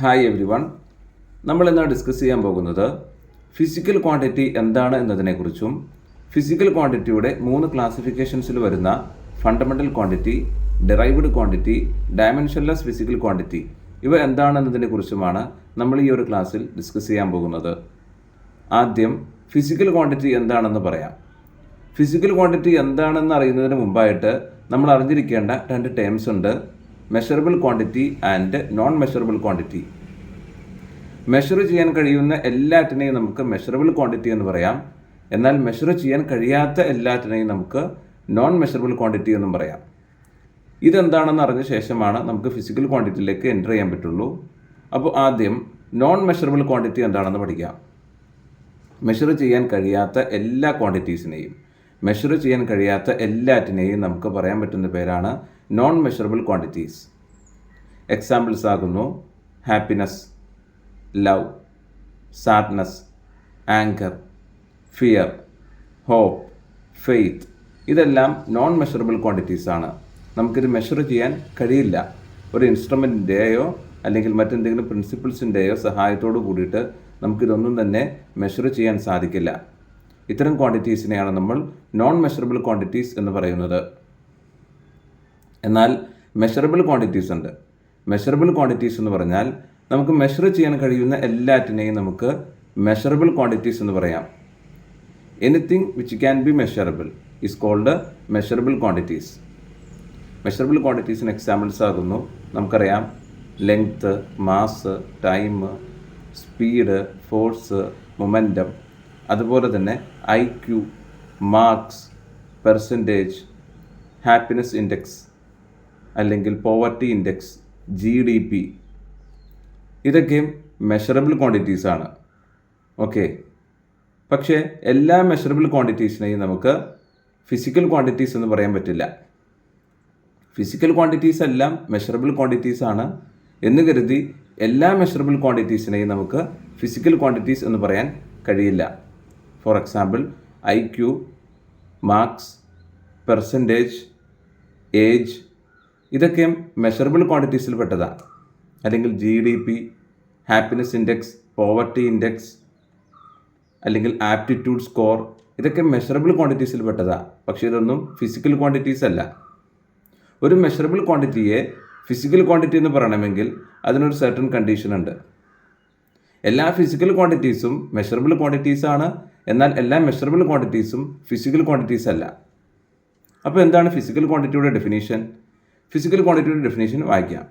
Hi every one. നമ്മളിന്ന് discuss ചെയ്യാൻ പോകുന്നത് ഫിസിക്കൽ ക്വാണ്ടിറ്റി എന്താണ് എന്നതിനെക്കുറിച്ചും ഫിസിക്കൽ ക്വാണ്ടിറ്റിയുടെ 3 ക്ലാസിഫിക്കേഷൻസിൽ വരുന്ന fundamental quantity, derived quantity, dimensionless physical quantity ഇവ എന്താണെന്നതിനെക്കുറിച്ചുമാണ് നമ്മൾ ഈ ഒരു ക്ലാസ്സിൽ ഡിസ്കസ് ചെയ്യാൻ പോകുന്നത്. ആദ്യം ഫിസിക്കൽ ക്വാണ്ടിറ്റി എന്താണെന്ന് പറയാം. ഫിസിക്കൽ ക്വാണ്ടിറ്റി എന്താണെന്ന് അറിയുന്നതിന് മുമ്പായിട്ട് നമ്മൾ അറിഞ്ഞിരിക്കേണ്ട 2 ടേംസ് ഉണ്ട്: measurable quantity and non measurable quantity. Measure ചെയ്യാൻ കഴിയുന്ന എല്ലാറ്റിനെയും നമുക്ക് മെഷറബിൾ ക്വാണ്ടിറ്റി എന്ന് പറയാം. എന്നാൽ മെഷർ ചെയ്യാൻ കഴിയാത്ത എല്ലാറ്റിനെയും നമുക്ക് നോൺ മെഷറബിൾ ക്വാണ്ടിറ്റി എന്നും പറയാം. ഇതെന്താണെന്ന് അറിഞ്ഞ ശേഷമാണ് നമുക്ക് ഫിസിക്കൽ ക്വാണ്ടിറ്റിയിലേക്ക് എൻ്റർ ചെയ്യാൻ പറ്റുള്ളൂ. അപ്പോൾ ആദ്യം നോൺ മെഷറബിൾ ക്വാണ്ടിറ്റി എന്താണെന്ന് പഠിക്കാം. മെഷർ ചെയ്യാൻ കഴിയാത്ത എല്ലാ ക്വാണ്ടിറ്റീസിനെയും, മെഷർ ചെയ്യാൻ കഴിയാത്ത എല്ലാറ്റിനെയും നമുക്ക് പറയാൻ പറ്റുന്ന പേരാണ് നോൺ മെഷറബിൾ ക്വാണ്ടിറ്റീസ്. എക്സാമ്പിൾസ് ആകുന്നു happiness, love, sadness, anger, fear, hope, faith. ഇതെല്ലാം നോൺ മെഷറബിൾ ക്വാണ്ടിറ്റീസ് ആണ്. നമുക്കിത് മെഷർ ചെയ്യാൻ കഴിയില്ല. ഒരു ഇൻസ്ട്രുമെൻറ്റിൻ്റെയോ അല്ലെങ്കിൽ മറ്റെന്തെങ്കിലും പ്രിൻസിപ്പിൾസിൻ്റെയോ സഹായത്തോടു കൂടിയിട്ട് നമുക്കിതൊന്നും തന്നെ മെഷർ ചെയ്യാൻ സാധിക്കില്ല. ഇത്തരം ക്വാണ്ടിറ്റീസിനെയാണ് നമ്മൾ നോൺ മെഷറബിൾ ക്വാണ്ടിറ്റീസ് എന്ന് പറയുന്നത്. എന്നാൽ മെഷറബിൾ ക്വാണ്ടിറ്റീസ് ഉണ്ട്. മെഷറബിൾ ക്വാണ്ടിറ്റീസ് എന്ന് പറഞ്ഞാൽ നമുക്ക് മെഷർ ചെയ്യാൻ കഴിയുന്ന എല്ലാറ്റിനെയും നമുക്ക് മെഷറബിൾ ക്വാണ്ടിറ്റീസ് എന്ന് പറയാം. Anything which can be measurable is called measurable quantities. Measurable ക്വാണ്ടിറ്റീസിന് എക്സാമ്പിൾസ് ആകുന്നു, നമുക്കറിയാം, length, mass, time, speed, force, momentum, അതുപോലെ തന്നെ IQ, marks, percentage, happiness index അല്ലെങ്കിൽ പോവർട്ടി ഇൻഡെക്സ്, GDP. ഇതൊക്കെയും മെഷറബിൾ ക്വാണ്ടിറ്റീസ് ആണ്. ഓക്കെ, പക്ഷേ എല്ലാ മെഷറബിൾ ക്വാണ്ടിറ്റീസിനെയും നമുക്ക് ഫിസിക്കൽ ക്വാണ്ടിറ്റീസ് എന്ന് പറയാൻ പറ്റില്ല. ഫിസിക്കൽ ക്വാണ്ടിറ്റീസ് എല്ലാം മെഷറബിൾ ക്വാണ്ടിറ്റീസ് ആണ് എന്ന് കരുതി എല്ലാ മെഷറബിൾ ക്വാണ്ടിറ്റീസിനെയും നമുക്ക് ഫിസിക്കൽ ക്വാണ്ടിറ്റീസ് എന്ന് പറയാൻ കഴിയില്ല. For example IQ, marks, percentage, age ഇതൊക്കെയും മെഷറബിൾ ക്വാണ്ടിറ്റീസിൽ പെട്ടതാണ്. അല്ലെങ്കിൽ GDP, happiness index, poverty index അല്ലെങ്കിൽ ആപ്റ്റിറ്റ്യൂഡ് സ്കോർ ഇതൊക്കെ മെഷറബിൾ ക്വാണ്ടിറ്റീസിൽ പെട്ടതാണ്. പക്ഷേ ഇതൊന്നും ഫിസിക്കൽ ക്വാണ്ടിറ്റീസ് അല്ല. ഒരു മെഷറബിൾ ക്വാണ്ടിറ്റിയെ ഫിസിക്കൽ ക്വാണ്ടിറ്റി എന്ന് പറയണമെങ്കിൽ അതിനൊരു സർട്ടൺ കണ്ടീഷൻ ഉണ്ട്. എല്ലാ ഫിസിക്കൽ ക്വാണ്ടിറ്റീസും മെഷറബിൾ ക്വാണ്ടിറ്റീസ് ആണ്, എന്നാൽ എല്ലാ മെഷറബിൾ ക്വാണ്ടിറ്റീസും ഫിസിക്കൽ ക്വാണ്ടിറ്റീസ് അല്ല. അപ്പോൾ എന്താണ് ഫിസിക്കൽ ക്വാണ്ടിറ്റിയുടെ ഡെഫിനീഷൻ? ഫിസിക്കൽ ക്വാണ്ടിറ്റിയുടെ ഡെഫിനീഷൻ വായിക്കാം.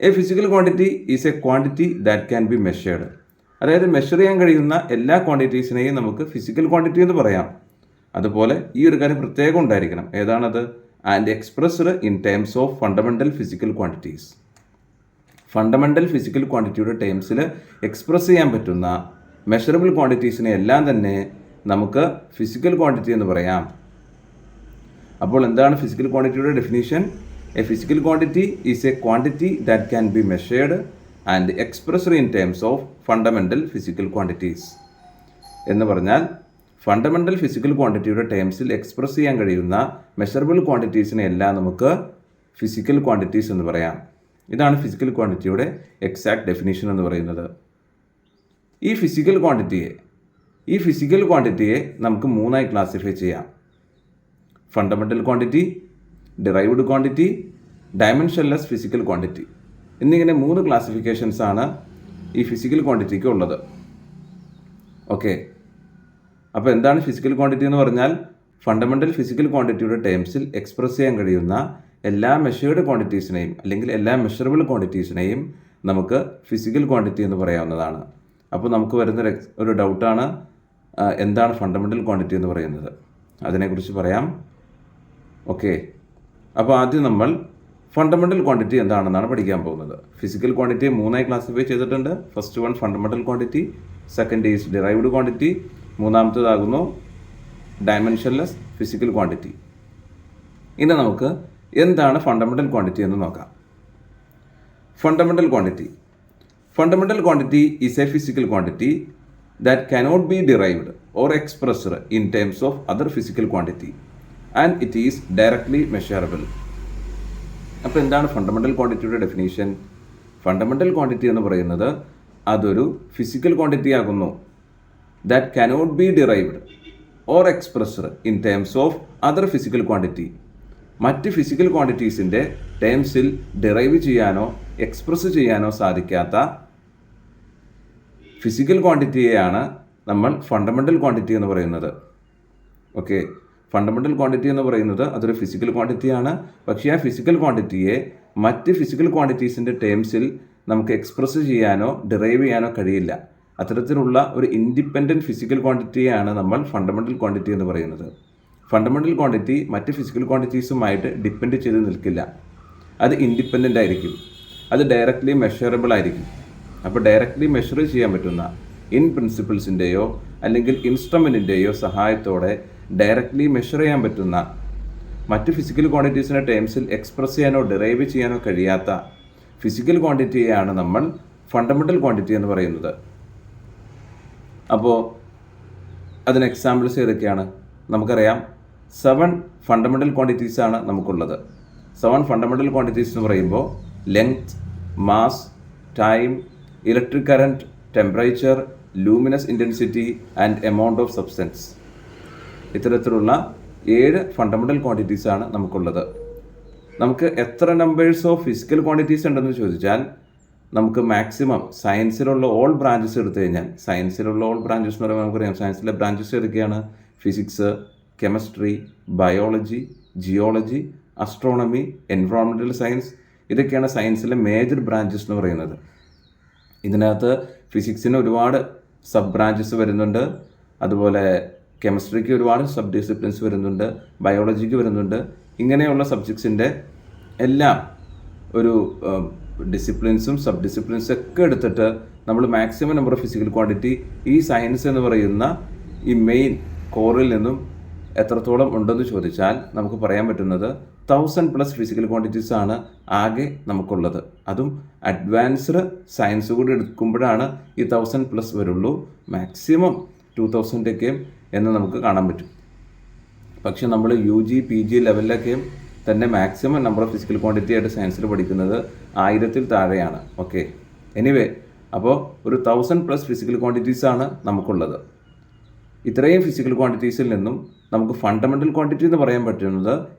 A physical quantity is a quantity that can be measured. അതായത് മെഷർ ചെയ്യാൻ കഴിയുന്ന എല്ലാ ക്വാണ്ടിറ്റീസിനെയും നമുക്ക് ഫിസിക്കൽ ക്വാണ്ടിറ്റി എന്ന് പറയാം. അതുപോലെ ഈ ഒരു കാര്യം പ്രത്യേകം ഉണ്ടായിരിക്കണം. ഏതാണത്? And expressed in terms of fundamental physical quantities. Fundamental physical ക്വാണ്ടിറ്റിയുടെ ടേംസിൽ എക്സ്പ്രസ് ചെയ്യാൻ പറ്റുന്ന മെഷറബിൾ ക്വാണ്ടിറ്റീസിനെ എല്ലാം തന്നെ നമുക്ക് ഫിസിക്കൽ ക്വാണ്ടിറ്റി എന്ന് പറയാം. അപ്പോൾ എന്താണ് ഫിസിക്കൽ ക്വാണ്ടിറ്റിയുടെ definition? A physical quantity is a quantity that can be measured and expressed in terms of fundamental physical quantities. എന്ന് പറഞ്ഞാൽ ഫണ്ടമെൻ്റൽ ഫിസിക്കൽ ക്വാണ്ടിറ്റിയുടെ ടേംസിൽ എക്സ്പ്രസ് ചെയ്യാൻ കഴിയുന്ന മെഷറബിൾ ക്വാണ്ടിറ്റീസിനെ എല്ലാം നമുക്ക് ഫിസിക്കൽ ക്വാണ്ടിറ്റീസ് എന്ന് പറയാം. ഇതാണ് ഫിസിക്കൽ ക്വാണ്ടിറ്റിയുടെ എക്സാക്ട് ഡെഫിനീഷൻ എന്ന് പറയുന്നത്. ഈ ഫിസിക്കൽ ക്വാണ്ടിറ്റിയെ നമുക്ക് 3ആയി ക്ലാസിഫൈ ചെയ്യാം: fundamental quantity, derived quantity, dimensionless physical quantity എന്നിങ്ങനെ 3 ക്ലാസിഫിക്കേഷൻസ് ആണ് ഈ ഫിസിക്കൽ ക്വാണ്ടിറ്റിക്ക് ഉള്ളത്. ഓക്കെ, അപ്പോൾ എന്താണ് ഫിസിക്കൽ ക്വാണ്ടിറ്റി എന്ന് പറഞ്ഞാൽ ഫണ്ടമെൻ്റൽ ഫിസിക്കൽ ക്വാണ്ടിറ്റിയുടെ ടേംസിൽ എക്സ്പ്രസ് ചെയ്യാൻ കഴിയുന്ന എല്ലാ മെഷേർഡ് ക്വാണ്ടിറ്റീസിനെയും അല്ലെങ്കിൽ എല്ലാ മെഷറബിൾ ക്വാണ്ടിറ്റീസിനെയും നമുക്ക് ഫിസിക്കൽ ക്വാണ്ടിറ്റി എന്ന് പറയാവുന്നതാണ്. അപ്പോൾ നമുക്ക് വരുന്ന ഒരു ഡൗട്ടാണ്, എന്താണ് ഫണ്ടമെൻ്റൽ ക്വാണ്ടിറ്റി എന്ന് പറയുന്നത്? അതിനെക്കുറിച്ച് പറയാം. ഓക്കെ, അപ്പോൾ ആദ്യം നമ്മൾ ഫണ്ടമെൻ്റൽ ക്വാണ്ടിറ്റി എന്താണെന്നാണ് പഠിക്കാൻ പോകുന്നത്. ഫിസിക്കൽ ക്വാണ്ടിറ്റിയെ 3ആയി ക്ലാസിഫൈ ചെയ്തിട്ടുണ്ട്. First one fundamental quantity, second is derived quantity, മൂന്നാമത്തേതാകുന്നു ഡയമെൻഷൻലെസ് ഫിസിക്കൽ ക്വാണ്ടിറ്റി. ഇനി നമുക്ക് എന്താണ് ഫണ്ടമെൻ്റൽ ക്വാണ്ടിറ്റി എന്ന് നോക്കാം. Fundamental quantity is a physical quantity that cannot be derived or expressed in terms of other physical quantity and it is directly measurable. അപ്പോൾ എന്താണ് fundamental ക്വാണ്ടിറ്റിയുടെ definition? Fundamental quantity എന്ന് പറയുന്നത് അതൊരു ഫിസിക്കൽ ക്വാണ്ടിറ്റി ആകുന്നു. That cannot be derived or expressed in terms of other physical quantity. മറ്റ് physical ക്വാണ്ടിറ്റീസിൻ്റെ ടേംസിൽ derive ചെയ്യാനോ express ചെയ്യാനോ സാധിക്കാത്ത ഫിസിക്കൽ ക്വാണ്ടിറ്റിയെയാണ് നമ്മൾ ഫണ്ടമെൻ്റൽ ക്വാണ്ടിറ്റി എന്ന് പറയുന്നത്. ഓക്കെ, ഫണ്ടമെൻ്റൽ ക്വാണ്ടിറ്റി എന്ന് പറയുന്നത് അതൊരു ഫിസിക്കൽ ക്വാണ്ടിറ്റിയാണ്. പക്ഷേ ആ ഫിസിക്കൽ ക്വാണ്ടിറ്റിയെ മറ്റ് ഫിസിക്കൽ ക്വാണ്ടിറ്റീസിൻ്റെ ടേംസിൽ നമുക്ക് എക്സ്പ്രസ് ചെയ്യാനോ ഡിറൈവ് ചെയ്യാനോ കഴിയില്ല. അത്തരത്തിലുള്ള ഒരു ഇൻഡിപെൻഡൻറ്റ് ഫിസിക്കൽ ക്വാണ്ടിറ്റിയാണ് നമ്മൾ ഫണ്ടമെൻ്റൽ ക്വാണ്ടിറ്റി എന്ന് പറയുന്നത്. ഫണ്ടമെൻ്റൽ ക്വാണ്ടിറ്റി മറ്റ് ഫിസിക്കൽ ക്വാണ്ടിറ്റീസുമായിട്ട് ഡിപ്പെൻഡ് ചെയ്ത് നിൽക്കില്ല. അത് ഇൻഡിപെൻഡൻ്റ് ആയിരിക്കും. അത് ഡയറക്റ്റ്ലി മെഷറബിൾ ആയിരിക്കും. അപ്പോൾ ഡയറക്റ്റ്ലി മെഷർ ചെയ്യാൻ പറ്റുന്ന ഇൻ പ്രിൻസിപ്പിൾസിൻ്റെയോ അല്ലെങ്കിൽ ഇൻസ്ട്രുമെൻറ്റിൻ്റെയോ സഹായത്തോടെ ഡയറക്റ്റ്ലി മെഷർ ചെയ്യാൻ പറ്റുന്ന മറ്റ് ഫിസിക്കൽ ക്വാണ്ടിറ്റീസിൻ്റെ ടേംസിൽ എക്സ്പ്രസ് ചെയ്യാനോ ഡിറൈവ് ചെയ്യാനോ കഴിയാത്ത ഫിസിക്കൽ ക്വാണ്ടിറ്റിയെയാണ് നമ്മൾ ഫണ്ടമെൻ്റൽ ക്വാണ്ടിറ്റി എന്ന് പറയുന്നത്. അപ്പോൾ അതിന് എക്സാമ്പിൾസ് ഏതൊക്കെയാണ്? നമുക്കറിയാം 7 ഫണ്ടമെൻ്റൽ ക്വാണ്ടിറ്റീസാണ് നമുക്കുള്ളത്. 7 ഫണ്ടമെൻ്റൽ ക്വാണ്ടിറ്റീസ് എന്ന് പറയുമ്പോൾ length, mass, time, electric current, temperature, luminous intensity and amount of substance. ഇത്തരത്തിലുള്ള 7 ഫണ്ടമെൻ്റൽ ക്വാണ്ടിറ്റീസാണ് നമുക്കുള്ളത്. നമുക്ക് എത്ര നമ്പേഴ്സ് ഓഫ് ഫിസിക്കൽ ക്വാണ്ടിറ്റീസ് ഉണ്ടെന്ന് ചോദിച്ചാൽ നമുക്ക് മാക്സിമം സയൻസിലുള്ള ഓൾ ബ്രാഞ്ചസ് എടുത്തു കഴിഞ്ഞാൽ, സയൻസിലുള്ള ഓൾ ബ്രാഞ്ചസ് എന്ന് പറയുമ്പോൾ നമുക്കറിയാം സയൻസിലെ ബ്രാഞ്ചസ് ഏതൊക്കെയാണ്? Physics, chemistry, biology, geology, astronomy, environmental science, ഇതൊക്കെയാണ് സയൻസിലെ മേജർ ബ്രാഞ്ചസ് എന്ന് പറയുന്നത്. ഇതിനകത്ത് ഫിസിക്സിന് ഒരുപാട് സബ് ബ്രാഞ്ചസ് വരുന്നുണ്ട്, അതുപോലെ കെമിസ്ട്രിക്ക് ഒരുപാട് സബ് ഡിസിപ്ലിൻസ് വരുന്നുണ്ട്, ബയോളജിക്ക് വരുന്നുണ്ട്. ഇങ്ങനെയുള്ള സബ്ജക്ട്സിൻ്റെ എല്ലാം ഒരു ഡിസിപ്ലിൻസും സബ് ഡിസിപ്ലിൻസും ഒക്കെ എടുത്തിട്ട് നമ്മൾ maximum number of physical quantity ഈ സയൻസ് എന്ന് പറയുന്ന ഈ മെയിൻ കോറിൽ നിന്നും എത്രത്തോളം ഉണ്ടെന്ന് ചോദിച്ചാൽ നമുക്ക് പറയാൻ പറ്റുന്നത് 1000+ ഫിസിക്കൽ ക്വാണ്ടിറ്റീസ് ആണ് ആകെ നമുക്കുള്ളത്. അതും അഡ്വാൻസ്ഡ് സയൻസ് കൂടി എടുക്കുമ്പോഴാണ് ഈ 1000+ വരുള്ളൂ. മാക്സിമം 2000 എന്ന് നമുക്ക് കാണാൻ പറ്റും. പക്ഷെ നമ്മൾ UG PG ലെവലിലൊക്കെയും തന്നെ maximum number of physical quantity ആയിട്ട് സയൻസിൽ പഠിക്കുന്നത് 1000-ൽ താഴെയാണ്. ഓക്കെ, എനിവേ, അപ്പോൾ ഒരു 1000+ ഫിസിക്കൽ ക്വാണ്ടിറ്റീസാണ് നമുക്കുള്ളത്. ഇത്രയും ഫിസിക്കൽ ക്വാണ്ടിറ്റീസിൽ നിന്നും നമുക്ക് ഫണ്ടമെൻ്റൽ ക്വാണ്ടിറ്റി എന്ന് പറയാൻ പറ്റുന്നത്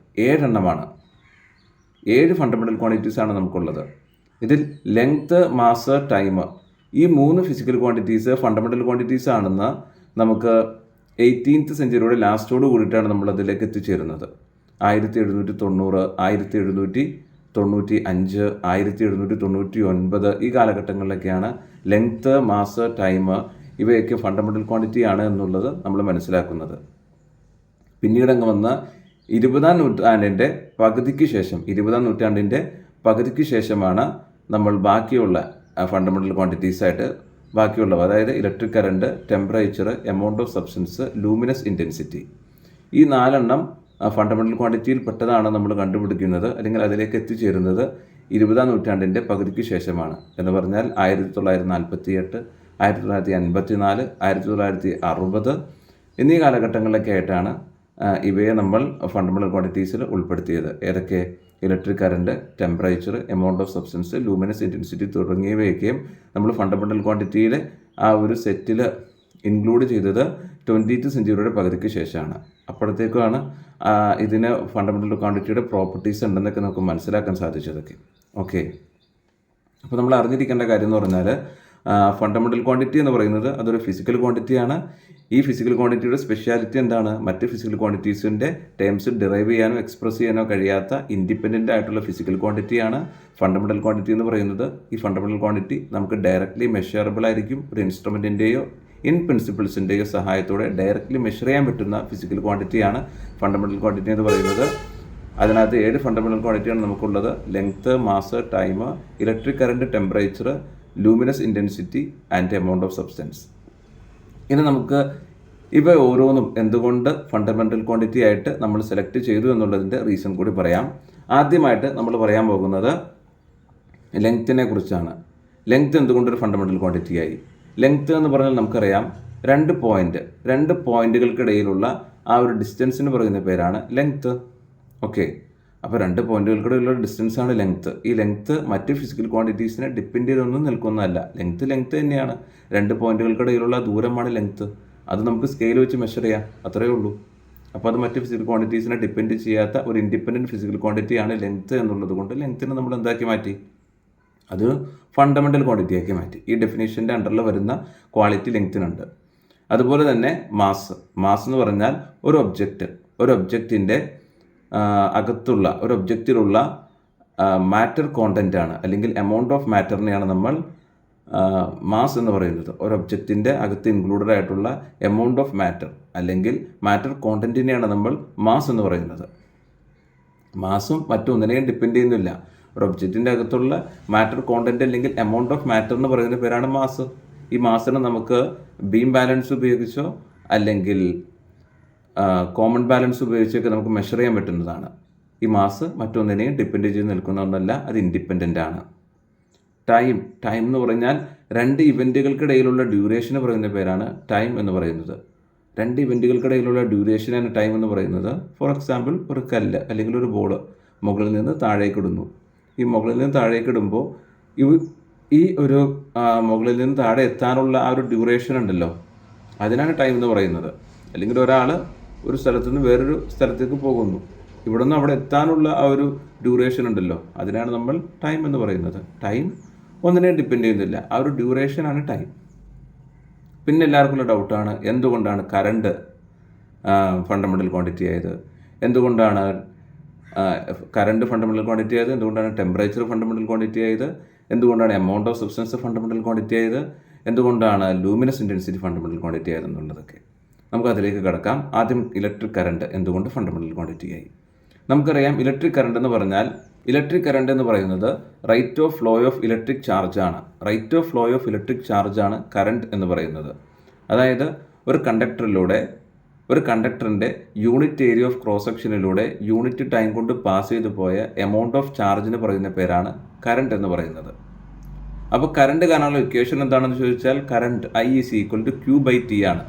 7 എണ്ണമാണ്. 7 ഫണ്ടമെൻ്റൽ ക്വാണ്ടിറ്റീസാണ് നമുക്കുള്ളത്. ഇതിൽ ലെങ്ത്, മാസ്, ടൈം, ഈ 3 ഫിസിക്കൽ ക്വാണ്ടിറ്റീസ് ഫണ്ടമെൻ്റൽ ക്വാണ്ടിറ്റീസ് ആണെന്ന് നമുക്ക് 18th സെഞ്ച്വറിയുടെ ലാസ്റ്റോട് കൂടിയിട്ടാണ് നമ്മളതിലേക്ക് എത്തിച്ചേരുന്നത്. 1790, 1795, 1799 ഈ കാലഘട്ടങ്ങളിലൊക്കെയാണ് ലെങ്ത്, മാസ്, ടൈം ഇവയൊക്കെ ഫണ്ടമെൻ്റൽ ക്വാണ്ടിറ്റി ആണ് എന്നുള്ളത് നമ്മൾ മനസ്സിലാക്കുന്നത്. പിന്നീട് അങ്ങ് വന്ന 20ാം നൂറ്റാണ്ടിൻ്റെ പകുതിക്ക് ശേഷമാണ് നമ്മൾ ബാക്കിയുള്ള ഫണ്ടമെൻ്റൽ ക്വാണ്ടിറ്റീസായിട്ട് ബാക്കിയുള്ളവ, അതായത് electric current, temperature, amount of substance, luminous intensity, ഈ 4 ഫണ്ടമെൻ്റൽ ക്വാണ്ടിറ്റിയിൽ പെട്ടതാണ് നമ്മൾ കണ്ടുപിടിക്കുന്നത് അല്ലെങ്കിൽ അതിലേക്ക് എത്തിച്ചേരുന്നത് 20ാം നൂറ്റാണ്ടിൻ്റെ പകുതിക്ക് ശേഷമാണ്. എന്ന് പറഞ്ഞാൽ 1948, 1954, 1960 എന്നീ കാലഘട്ടങ്ങളിലൊക്കെ ആയിട്ടാണ് ഇവയെ നമ്മൾ ഫണ്ടമെൻ്റൽ ക്വാണ്ടിറ്റീസിൽ ഉൾപ്പെടുത്തിയത്. ഏതൊക്കെ? Electric current, temperature, amount of substance, luminous intensity തുടങ്ങിയവയൊക്കെയും നമ്മൾ ഫണ്ടമെൻ്റൽ ക്വാണ്ടിറ്റിയിൽ ആ ഒരു സെറ്റിൽ ഇൻക്ലൂഡ് ചെയ്തത് 20th സെഞ്ച്വറിയുടെ പകുതിക്ക് ശേഷമാണ്. അപ്പോഴത്തേക്കാണ് ഇതിന് ഫണ്ടമെൻ്റൽ ക്വാണ്ടിറ്റിയുടെ പ്രോപ്പർട്ടീസ് ഉണ്ടെന്നൊക്കെ നമുക്ക് മനസ്സിലാക്കാൻ സാധിച്ചതൊക്കെ. ഓക്കെ, അപ്പോൾ നമ്മൾ അറിഞ്ഞിരിക്കേണ്ട കാര്യം എന്ന് പറഞ്ഞാൽ ഫണ്ടമെൻ്റൽ ക്വാണ്ടിറ്റി എന്ന് പറയുന്നത് അതൊരു ഫിസിക്കൽ ക്വാണ്ടിറ്റിയാണ്. ഈ ഫിസിക്കൽ ക്വാണ്ടിറ്റിയുടെ സ്പെഷ്യാലിറ്റി എന്താണ്? മറ്റ് ഫിസിക്കൽ ക്വാണ്ടിറ്റീസിൻ്റെ ടേംസ് ഡിറൈവ് ചെയ്യാനോ എക്സ്പ്രസ് ചെയ്യാനോ കഴിയാത്ത ഇൻഡിപെൻഡൻ്റ് ആയിട്ടുള്ള ഫിസിക്കൽ ക്വാണ്ടിറ്റിയാണ് ഫണ്ടമെൻ്റൽ ക്വാണ്ടിറ്റി എന്ന് പറയുന്നത്. ഈ ഫണ്ടമെൻ്റൽ ക്വാണ്ടിറ്റി നമുക്ക് ഡയറക്റ്റ്ലി മെഷറബിൾ ആയിരിക്കും. ഒരു ഇൻസ്ട്രുമെൻറ്റിൻ്റെയോ ഇൻ പ്രിൻസിപ്പിൾസിൻ്റെയോ സഹായത്തോടെ ഡയറക്റ്റ്ലി മെഷർ ചെയ്യാൻ പറ്റുന്ന ഫിസിക്കൽ ക്വാണ്ടിറ്റിയാണ് ഫണ്ടമെൻ്റൽ ക്വാണ്ടിറ്റി എന്ന് പറയുന്നത്. അതിനകത്ത് 7 ഫണ്ടമെൻ്റൽ ക്വാണ്ടിറ്റിയാണ് നമുക്കുള്ളത്. Length, mass, time, electric current, temperature, luminous intensity and amount of substance. ഇനി നമുക്ക് ഇവ ഓരോന്നും എന്തുകൊണ്ട് ഫണ്ടമെൻ്റൽ ക്വാണ്ടിറ്റി ആയിട്ട് നമ്മൾ സെലക്ട് ചെയ്തു എന്നുള്ളതിൻ്റെ റീസൺ കൂടി പറയാം. ആദ്യമായിട്ട് നമ്മൾ പറയാൻ പോകുന്നത് ലെങ്ത്തിനെ കുറിച്ചാണ്. ലെങ്ത് എന്തുകൊണ്ടൊരു ഫണ്ടമെൻ്റൽ ക്വാണ്ടിറ്റി ആയി? ലെങ്ത് എന്ന് പറഞ്ഞാൽ നമുക്കറിയാം 2 പോയിൻറ്റുകൾക്കിടയിലുള്ള ആ ഒരു ഡിസ്റ്റൻസിന് പറയുന്ന പേരാണ് ലെങ്ത്. ഓക്കെ, അപ്പോൾ 2 പോയിന്റുകൾക്കിടയിലുള്ള ഡിസ്റ്റൻസാണ് ലെങ്ത്ത്. ഈ ലെങ്ത്ത് മറ്റ് ഫിസിക്കൽ ക്വാണ്ടിറ്റീസിനെ ഡിപ്പെൻഡ് ചെയ്തൊന്നും നിൽക്കുന്നതല്ല. ലെങ്ത്ത് തന്നെയാണ്. 2 പോയിന്റുകൾക്കിടയിലുള്ള ദൂരമാണ് ലെങ്ത്ത്. അത് നമുക്ക് സ്കെയിൽ വെച്ച് മെഷർ ചെയ്യാം, അത്രയേ ഉള്ളൂ. അപ്പോൾ അത് മറ്റ് ഫിസിക്കൽ ക്വാണ്ടിറ്റീസിനെ ഡിപ്പെൻഡ് ചെയ്യാത്ത ഒരു ഇൻഡിപെൻഡൻറ്റ് ഫിസിക്കൽ ക്വാണ്ടിറ്റിയാണ് ലെങ്ത്ത് എന്നുള്ളത് കൊണ്ട് ലെങ്ത്തിനെ നമ്മൾ എന്താക്കി മാറ്റി, അത് ഫണ്ടമെൻ്റൽ ക്വാണ്ടിറ്റി ആക്കി മാറ്റി. ഈ ഡെഫിനേഷൻ്റെ അണ്ടറിൽ വരുന്ന ക്വാളിറ്റി ലെങ്ത്തിനുണ്ട്. അതുപോലെ തന്നെ മാസ് എന്ന് പറഞ്ഞാൽ ഒരു ഒബ്ജക്റ്റിൻ്റെ അകത്തുള്ള ഒരു ഒബ്ജക്റ്റിലുള്ള മാറ്റർ കോണ്ടൻ്റാണ്, അല്ലെങ്കിൽ എമൗണ്ട് ഓഫ് മാറ്ററിനെയാണ് നമ്മൾ മാസ് എന്ന് പറയുന്നത്. ഒരു ഒബ്ജക്റ്റിൻ്റെ അകത്ത് ഇൻക്ലൂഡഡ് ആയിട്ടുള്ള എമൗണ്ട് ഓഫ് മാറ്റർ അല്ലെങ്കിൽ മാറ്റർ കോണ്ടൻറ്റിനെയാണ് നമ്മൾ മാസ് എന്ന് പറയുന്നത്. മാസും മറ്റൊന്നിനെയും ഡിപ്പെൻഡ് ചെയ്യുന്നില്ല. ഒരു ഒബ്ജക്റ്റിൻ്റെ അകത്തുള്ള മാറ്റർ കോണ്ടൻറ്റ് അല്ലെങ്കിൽ എമൗണ്ട് ഓഫ് മാറ്റർ എന്ന് പറയുന്ന പേരാണ് മാസ്. ഈ മാസിനെ നമുക്ക് ബീം ബാലൻസ് ഉപയോഗിച്ചോ അല്ലെങ്കിൽ കോമൺ ബാലൻസ് ഉപയോഗിച്ചൊക്കെ നമുക്ക് മെഷർ ചെയ്യാൻ പറ്റുന്നതാണ്. ഈ മാസ് മറ്റൊന്നിനെയും ഡിപ്പെൻഡ് ചെയ്ത് നിൽക്കുന്ന ഒന്നല്ല, അത് ഇൻഡിപെൻഡൻ്റ് ആണ്. ടൈം എന്ന് പറഞ്ഞാൽ 2 ഇവൻറ്റുകൾക്കിടയിലുള്ള ഡ്യൂറേഷന് പറയുന്ന പേരാണ് ടൈം എന്ന് പറയുന്നത്. 2 ഇവൻറ്റുകൾക്കിടയിലുള്ള ഡ്യൂറേഷനാണ് ടൈം എന്ന് പറയുന്നത്. ഫോർ എക്സാമ്പിൾ, ഒരു കല്ല് അല്ലെങ്കിൽ ഒരു ബോൾ മുകളിൽ നിന്ന് താഴേക്ക് ഇടുന്നു. ഈ മുകളിൽ നിന്ന് താഴേക്ക് ഇടുമ്പോൾ ഈ ഒരു മുകളിൽ നിന്ന് താഴെ എത്താനുള്ള ആ ഒരു ഡ്യൂറേഷൻ ഉണ്ടല്ലോ, അതിനാണ് ടൈം എന്ന് പറയുന്നത്. അല്ലെങ്കിൽ ഒരാൾ ഒരു സ്ഥലത്തു നിന്ന് വേറൊരു സ്ഥലത്തേക്ക് പോകുന്നു, ഇവിടെ നിന്ന് അവിടെ എത്താനുള്ള ആ ഒരു ഡ്യൂറേഷൻ ഉണ്ടല്ലോ, അതിനാണ് നമ്മൾ ടൈം എന്ന് പറയുന്നത്. ടൈം ഒന്നിനെയും ഡിപ്പെൻഡ് ചെയ്യുന്നില്ല, ആ ഒരു ഡ്യൂറേഷനാണ് ടൈം. പിന്നെ എല്ലാവർക്കും ഉള്ള ഡൗട്ടാണ്, എന്തുകൊണ്ടാണ് കറണ്ട് ഫണ്ടമെൻ്റൽ ക്വാണ്ടിറ്റി ആയത്, എന്തുകൊണ്ടാണ് കറണ്ട് ഫണ്ടമെൻ്റൽ ക്വാണ്ടിറ്റി ആയത്, എന്തുകൊണ്ടാണ് ടെമ്പറേച്ചർ ഫണ്ടമെൻ്റൽ ക്വാണ്ടിറ്റി ആയത്, എന്തുകൊണ്ടാണ് amount of substance fundamental quantity ആയത്, എന്തുകൊണ്ടാണ് ലൂമിനസ് ഇൻറ്റൻസിറ്റി ഫണ്ടമെൻ്റൽ ക്വാണ്ടിറ്റി ആയതെന്നുള്ളതൊക്കെ നമുക്ക് അതിലേക്ക് കിടക്കാം. ആദ്യം ഇലക്ട്രിക് കറണ്ട് എന്തുകൊണ്ട് ഫണ്ടമെൻ്റൽ ക്വാണ്ടിറ്റി ആയി. നമുക്കറിയാം, ഇലക്ട്രിക് കറണ്ട് എന്ന് പറയുന്നത് rate of flow of electric ചാർജാണ്. Rate of flow of electric ചാർജാണ് കറണ്ട് എന്ന് പറയുന്നത്. അതായത് ഒരു കണ്ടക്ടറിൻ്റെ യൂണിറ്റ് ഏരിയ ഓഫ് ക്രോസ് സെക്ഷനിലൂടെ യൂണിറ്റ് ടൈം കൊണ്ട് പാസ് ചെയ്തു പോയ എമൗണ്ട് ഓഫ് ചാർജിന് പറയുന്ന പേരാണ് കറണ്ട് എന്ന് പറയുന്നത്. അപ്പോൾ കറണ്ട് കാണാനുള്ള ഇക്വേഷൻ എന്താണെന്ന് ചോദിച്ചാൽ കറണ്ട് I = Q/T ആണ്.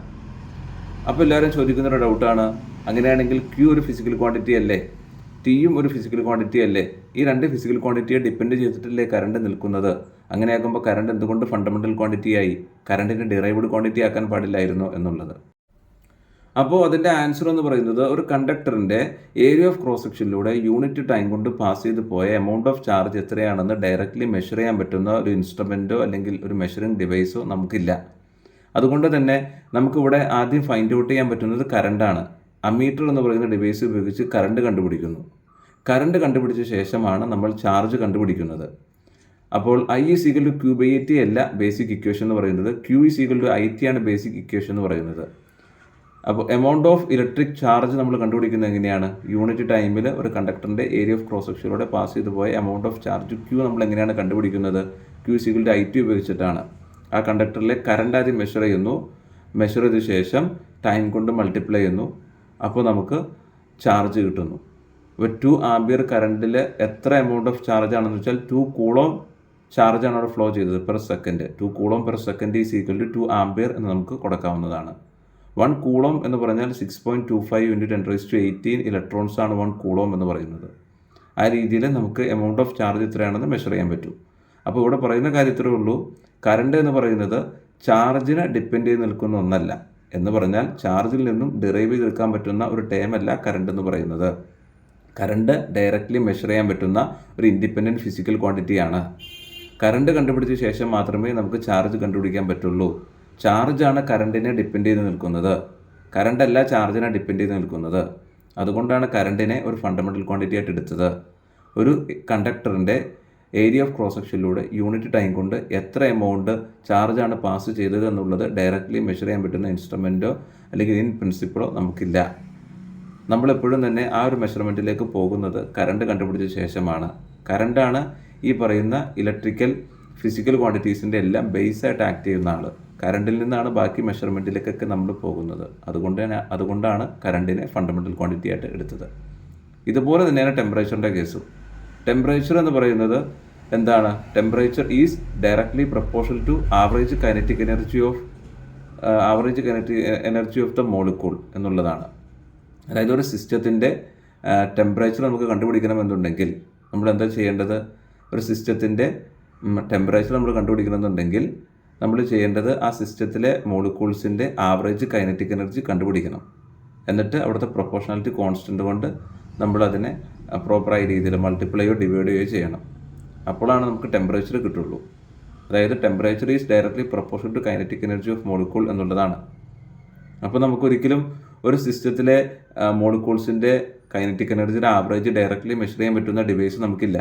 അപ്പോൾ എല്ലാവരും ചോദിക്കുന്നൊരു ഡൗട്ടാണ്, അങ്ങനെയാണെങ്കിൽ Q ഒരു ഫിസിക്കൽ ക്വാണ്ടിറ്റി അല്ലേ, Tയും ഒരു ഫിസിക്കൽ ക്വാണ്ടിറ്റി അല്ലേ, ഈ 2 ഫിസിക്കൽ ക്വാണ്ടിറ്റിയെ ഡിപ്പെൻഡ് ചെയ്തിട്ടല്ലേ കറണ്ട് നിൽക്കുന്നത്, അങ്ങനെയാകുമ്പോൾ കറണ്ട് എന്തുകൊണ്ട് ഫണ്ടമെൻ്റൽ ക്വാണ്ടിറ്റി ആയി, കറണ്ടിനെ ഡിറൈവ്ഡ് ക്വാണ്ടിറ്റി ആക്കാൻ പാടില്ലായിരുന്നോ എന്നുള്ളത്. അപ്പോൾ അതിൻ്റെ ആൻസർ എന്ന് പറയുന്നത്, ഒരു കണ്ടക്ടറിൻ്റെ ഏരിയ ഓഫ് ക്രോസ് സെക്ഷനിലൂടെ യൂണിറ്റ് ടൈം കൊണ്ട് പാസ് ചെയ്ത് പോയ എമൗണ്ട് ഓഫ് ചാർജ് എത്രയാണെന്ന് ഡയറക്റ്റ്ലി മെഷർ ചെയ്യാൻ പറ്റുന്ന ഒരു ഇൻസ്ട്രുമെൻറ്റോ അല്ലെങ്കിൽ ഒരു മെഷറിംഗ് ഡിവൈസോ നമുക്കില്ല. അതുകൊണ്ട് തന്നെ നമുക്കിവിടെ ആദ്യം ഫൈൻഡ് ഔട്ട് ചെയ്യാൻ പറ്റുന്നത് കറണ്ടാണ്. അമ്മീറ്റർ എന്ന് പറയുന്ന ഡിവൈസ് ഉപയോഗിച്ച് കറണ്ട് കണ്ടുപിടിക്കുന്നു. കറണ്ട് കണ്ടുപിടിച്ച ശേഷമാണ് നമ്മൾ ചാർജ് കണ്ടുപിടിക്കുന്നത്. അപ്പോൾ I = Q/T അല്ല ബേസിക് ഇക്വേഷൻ എന്ന് പറയുന്നത്, Q = IT ആണ് ബേസിക് ഇക്വേഷൻ എന്ന് പറയുന്നത്. അപ്പോൾ എമൗണ്ട് ഓഫ് ഇലക്ട്രിക് ചാർജ് നമ്മൾ കണ്ടുപിടിക്കുന്നത് എങ്ങനെയാണ്, യൂണിറ്റ് ടൈമിൽ ഒരു കണ്ടക്ടറിൻ്റെ ഏരിയ ഓഫ് ക്രോസ് സെക്ഷനിലൂടെ പാസ് ചെയ്ത് പോയ എമൗണ്ട് ഓഫ് ചാർജ് Q നമ്മൾ എങ്ങനെയാണ് കണ്ടുപിടിക്കുന്നത്, Q = IT ഉപയോഗിച്ചിട്ടാണ്. ആ കണ്ടക്ടറിലെ കറണ്ട് ആദ്യം മെഷർ ചെയ്ത ശേഷം ടൈം കൊണ്ട് മൾട്ടിപ്ലൈ ചെയ്യുന്നു, അപ്പോൾ നമുക്ക് ചാർജ് കിട്ടുന്നു. അപ്പോൾ 2 ആംപിയർ കറണ്ടിൽ എത്ര എമൗണ്ട് ഓഫ് ചാർജ് ആണെന്ന് വെച്ചാൽ 2 കൂളോം ചാർജാണ് അവിടെ ഫ്ലോ ചെയ്തത് per second. 2 coulomb per second = 2 ampere എന്ന് നമുക്ക് കൊടുക്കാവുന്നതാണ്. 1 കൂളോം എന്ന് പറഞ്ഞാൽ 6.25 × 1018 ഇലക്ട്രോൺസ് ആണ് 1 കൂളോം എന്ന് പറയുന്നത്. ആ രീതിയിൽ നമുക്ക് എമൗണ്ട് ഓഫ് ചാർജ് എത്രയാണെന്ന് മെഷർ ചെയ്യാൻ പറ്റും. അപ്പോൾ ഇവിടെ പറയുന്ന കാര്യത്തിലേ ഉള്ളൂ, കറണ്ട് എന്ന് പറയുന്നത് ചാർജിനെ ഡിപ്പെൻഡ് ചെയ്ത് നിൽക്കുന്ന ഒന്നല്ല. എന്ന് പറഞ്ഞാൽ ചാർജിൽ നിന്നും ഡിറൈവ് ചെയ്തെടുക്കാൻ പറ്റുന്ന ഒരു ടേമല്ല കറണ്ട് എന്ന് പറയുന്നത്. കറണ്ട് ഡയറക്റ്റ്ലി മെഷർ ചെയ്യാൻ പറ്റുന്ന ഒരു ഇൻഡിപെൻഡൻറ്റ് ഫിസിക്കൽ ക്വാണ്ടിറ്റിയാണ്. കറണ്ട് കണ്ടുപിടിച്ച ശേഷം മാത്രമേ നമുക്ക് ചാർജ് കണ്ടുപിടിക്കാൻ പറ്റുള്ളൂ. ചാർജാണ് കറണ്ടിനെ ഡിപ്പെൻഡ് ചെയ്ത് നിൽക്കുന്നത്, കറണ്ടല്ല ചാർജിനെ ഡിപ്പെൻഡ് ചെയ്ത് നിൽക്കുന്നത്. അതുകൊണ്ടാണ് കറണ്ടിനെ ഒരു ഫണ്ടമെൻ്റൽ ക്വാണ്ടിറ്റി ആയിട്ട് എടുത്തത്. ഒരു കണ്ടക്ടറിൻ്റെ ഏരിയ ഓഫ് ക്രോസ് സെക്ഷനിലൂടെ യൂണിറ്റ് ടൈം കൊണ്ട് എത്ര എമൗണ്ട് ചാർജാണ് പാസ് ചെയ്തത് എന്നുള്ളത് ഡയറക്റ്റ്ലി മെഷർ ചെയ്യാൻ പറ്റുന്ന ഇൻസ്ട്രുമെൻറ്റോ അല്ലെങ്കിൽ ഇൻ പ്രിൻസിപ്പിളോ നമുക്കില്ല. നമ്മളെപ്പോഴും തന്നെ ആ ഒരു മെഷർമെൻറ്റിലേക്ക് പോകുന്നത് കറണ്ട് കണ്ടുപിടിച്ച ശേഷമാണ്. കറണ്ടാണ് ഈ പറയുന്ന ഇലക്ട്രിക്കൽ ഫിസിക്കൽ ക്വാണ്ടിറ്റീസിൻ്റെ എല്ലാം ബേസായിട്ട് ആക്ട് ചെയ്യുന്ന ആൾ. കറണ്ടിൽ നിന്നാണ് ബാക്കി മെഷർമെൻറ്റിലേക്കൊക്കെ നമ്മൾ പോകുന്നത്. അതുകൊണ്ടാണ് കറണ്ടിനെ ഫണ്ടമെൻ്റൽ ക്വാണ്ടിറ്റി ആയിട്ട് എടുത്തത്. ഇതുപോലെ തന്നെയാണ് ടെമ്പറേച്ചറിൻ്റെ കേസും. ടെമ്പറേച്ചർ എന്ന് പറയുന്നത് എന്താണ്, temperature is directly proportional to average kinetic energy of the molecule എന്നുള്ളതാണ്. അതായത് ഒരു സിസ്റ്റത്തിൻ്റെ ടെമ്പറേച്ചർ നമുക്ക് കണ്ടുപിടിക്കണമെന്നുണ്ടെങ്കിൽ നമ്മൾ എന്താ ചെയ്യേണ്ടത്? ഒരു സിസ്റ്റത്തിൻ്റെ ടെമ്പറേച്ചർ നമ്മൾ കണ്ടുപിടിക്കണമെന്നുണ്ടെങ്കിൽ നമ്മൾ ചെയ്യേണ്ടത് ആ സിസ്റ്റത്തിലെ മോളിക്യൂൾസിൻ്റെ ആവറേജ് കൈനറ്റിക് എനർജി കണ്ടുപിടിക്കണം. എന്നിട്ട് അവിടുത്തെ പ്രൊപ്പോർഷണാലിറ്റി കോൺസ്റ്റൻറ്റ് കൊണ്ട് നമ്മളതിനെ പ്രോപ്പറായ രീതിയിൽ മൾട്ടിപ്ലൈയോ ഡിവൈഡ് ചെയ്യുകയോ ചെയ്യണം. അപ്പോഴാണ് നമുക്ക് ടെമ്പറേച്ചർ കിട്ടുള്ളൂ. അതായത് temperature is directly proportional to kinetic energy of molecule എന്നുള്ളതാണ്. അപ്പോൾ നമുക്കൊരിക്കലും ഒരു സിസ്റ്റത്തിലെ മോളിക്യൂൾസിൻ്റെ കൈനറ്റിക് എനർജിയുടെ ആവറേജ് ഡയറക്റ്റ്ലി മെഷർ ചെയ്യാൻ പറ്റുന്ന ഡിവൈസ് നമുക്കില്ല.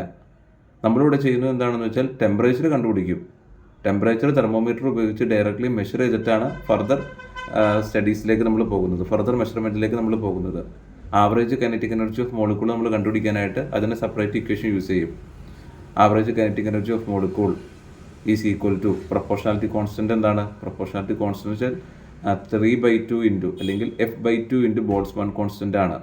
നമ്മളിവിടെ ചെയ്യുന്നത് എന്താണെന്ന് വെച്ചാൽ ടെമ്പറേച്ചർ കണ്ടുപിടിക്കും. ടെമ്പറേച്ചർ തെർമോമീറ്റർ ഉപയോഗിച്ച് ഡയറക്റ്റ്ലി മെഷർ ചെയ്തിട്ടാണ് ഫർദർ സ്റ്റഡീസിലേക്ക് നമ്മൾ പോകുന്നത്, ഫർദർ മെഷർമെൻറ്റിലേക്ക് നമ്മൾ പോകുന്നത്. Average kinetic energy of molecule നമ്മൾ കണ്ടുപിടിക്കാനായിട്ട് അതിന് സെപ്പറേറ്റ് ഇക്വേഷൻ യൂസ് ചെയ്യും. Average kinetic energy of molecule is equal to proportionality constant. എന്താണ് പ്രൊപ്പോർഷണാലിറ്റി കോൺസ്റ്റൻറ്റ് വെച്ചാൽ 3/2 ഇൻറ്റു അല്ലെങ്കിൽ F/2 ഇൻറ്റു ബോൾട്ട്സ്മാൻ കോൺസ്റ്റൻ്റ് ആണ്.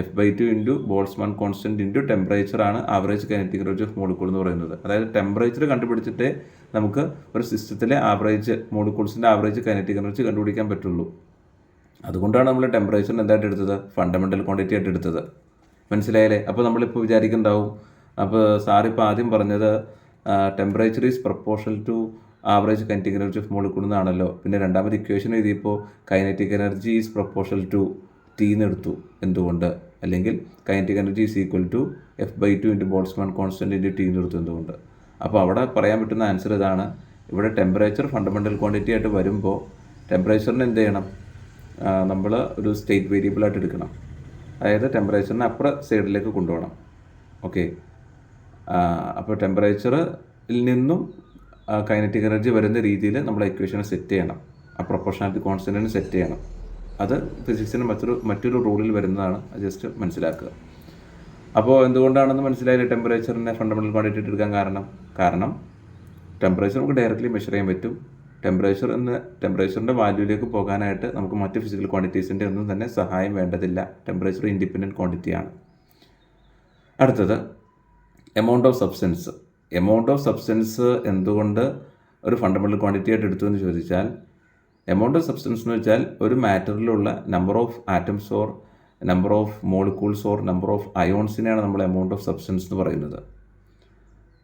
F/2 into Boltzmann constant into temperature ആണ് average kinetic energy of molecule എന്ന് പറയുന്നത്. അതായത് temperature കണ്ടുപിടിച്ചിട്ടേ നമുക്ക് ഒരു സിസ്റ്റത്തിലെ ആവറേജ് മോളിക്യൂൾസിൻ്റെ ആവറേജ് കൈനറ്റിക് എനർജി കണ്ടുപിടിക്കാൻ പറ്റുള്ളൂ. അതുകൊണ്ടാണ് നമ്മൾ ടെമ്പറേച്ചറിന് എന്തായിട്ട് എടുത്തത്? ഫണ്ടമെൻ്റൽ ക്വാണ്ടിറ്റി ആയിട്ട് എടുത്തത്. മനസ്സിലായാലേ? അപ്പോൾ നമ്മളിപ്പോൾ വിചാരിക്കുന്നുണ്ടാവും, അപ്പോൾ സാറിപ്പോൾ ആദ്യം പറഞ്ഞത് temperature is proportional to average kinetic energy of molecule എന്നാണല്ലോ. പിന്നെ രണ്ടാമത് ഇക്വേഷൻ എഴുതിയപ്പോൾ kinetic energy is proportional to T എന്ന് എടുത്തു. എന്തുകൊണ്ട്? അല്ലെങ്കിൽ kinetic energy is equal to F/2 into Boltzmann constant into T എന്ന് എടുത്തു. എന്തുകൊണ്ട്? അപ്പോൾ അവിടെ പറയാൻ പറ്റുന്ന ആൻസർ ഇതാണ്. ഇവിടെ ടെമ്പറേച്ചർ ഫണ്ടമെൻ്റൽ ക്വാണ്ടിറ്റി ആയിട്ട് വരുമ്പോൾ ടെമ്പറേച്ചറിന് എന്ത് ചെയ്യണം? നമ്മൾ ഒരു സ്റ്റേറ്റ് വേരിയബിളായിട്ട് എടുക്കണം. അതായത് ടെമ്പറേച്ചറിനെ അപ്പുറ സൈഡിലേക്ക് കൊണ്ടുപോകണം. ഓക്കെ, അപ്പോൾ ടെമ്പറേച്ചറിൽ നിന്നും കൈനറ്റിക് എനർജി വരുന്ന രീതിയിൽ നമ്മൾ ഇക്വേഷനെ സെറ്റ് ചെയ്യണം. ആ പ്രൊപ്പോർഷണാലിറ്റി കോൺസ്റ്റൻറ്റിന് സെറ്റ് ചെയ്യണം. അത് ഫിസിക്സിന് മറ്റൊരു റൂളിൽ വരുന്നതാണ്. അത് ജസ്റ്റ് മനസ്സിലാക്കുക. അപ്പോൾ എന്തുകൊണ്ടാണെന്ന് മനസ്സിലായില്ലേ ടെമ്പറേച്ചറിനെ ഫണ്ടമെൻ്റൽ ക്വാണ്ടിറ്റി എടുക്കാൻ കാരണം ടെമ്പറേച്ചർ നമുക്ക് ഡയറക്റ്റ്ലി മെഷർ ചെയ്യാൻ പറ്റും. ടെമ്പറേച്ചറിൻ്റെ വാല്യൂയിലേക്ക് പോകാനായിട്ട് നമുക്ക് മറ്റ് ഫിസിക്കൽ ക്വാണ്ടിറ്റീസിൻ്റെ ഒന്നും തന്നെ സഹായം വേണ്ടതില്ല. ടെമ്പറേച്ചർ ഇൻഡിപെൻഡൻറ്റ് ക്വാണ്ടിറ്റിയാണ്. അടുത്തത് amount of substance. Amount of substance എന്തുകൊണ്ട് ഒരു ഫണ്ടമെൻ്റൽ ക്വാണ്ടിറ്റി ആയിട്ട് എടുത്തു എന്ന് ചോദിച്ചാൽ, എമൗണ്ട് ഓഫ് സബ്സ്റ്റൻസ് എന്ന് വെച്ചാൽ ഒരു മാറ്ററിലുള്ള number of atoms or number of molecules or number of അയോൺസിനെയാണ് നമ്മൾ എമൗണ്ട് ഓഫ് സബ്സ്റ്റൻസ് എന്ന് പറയുന്നത്.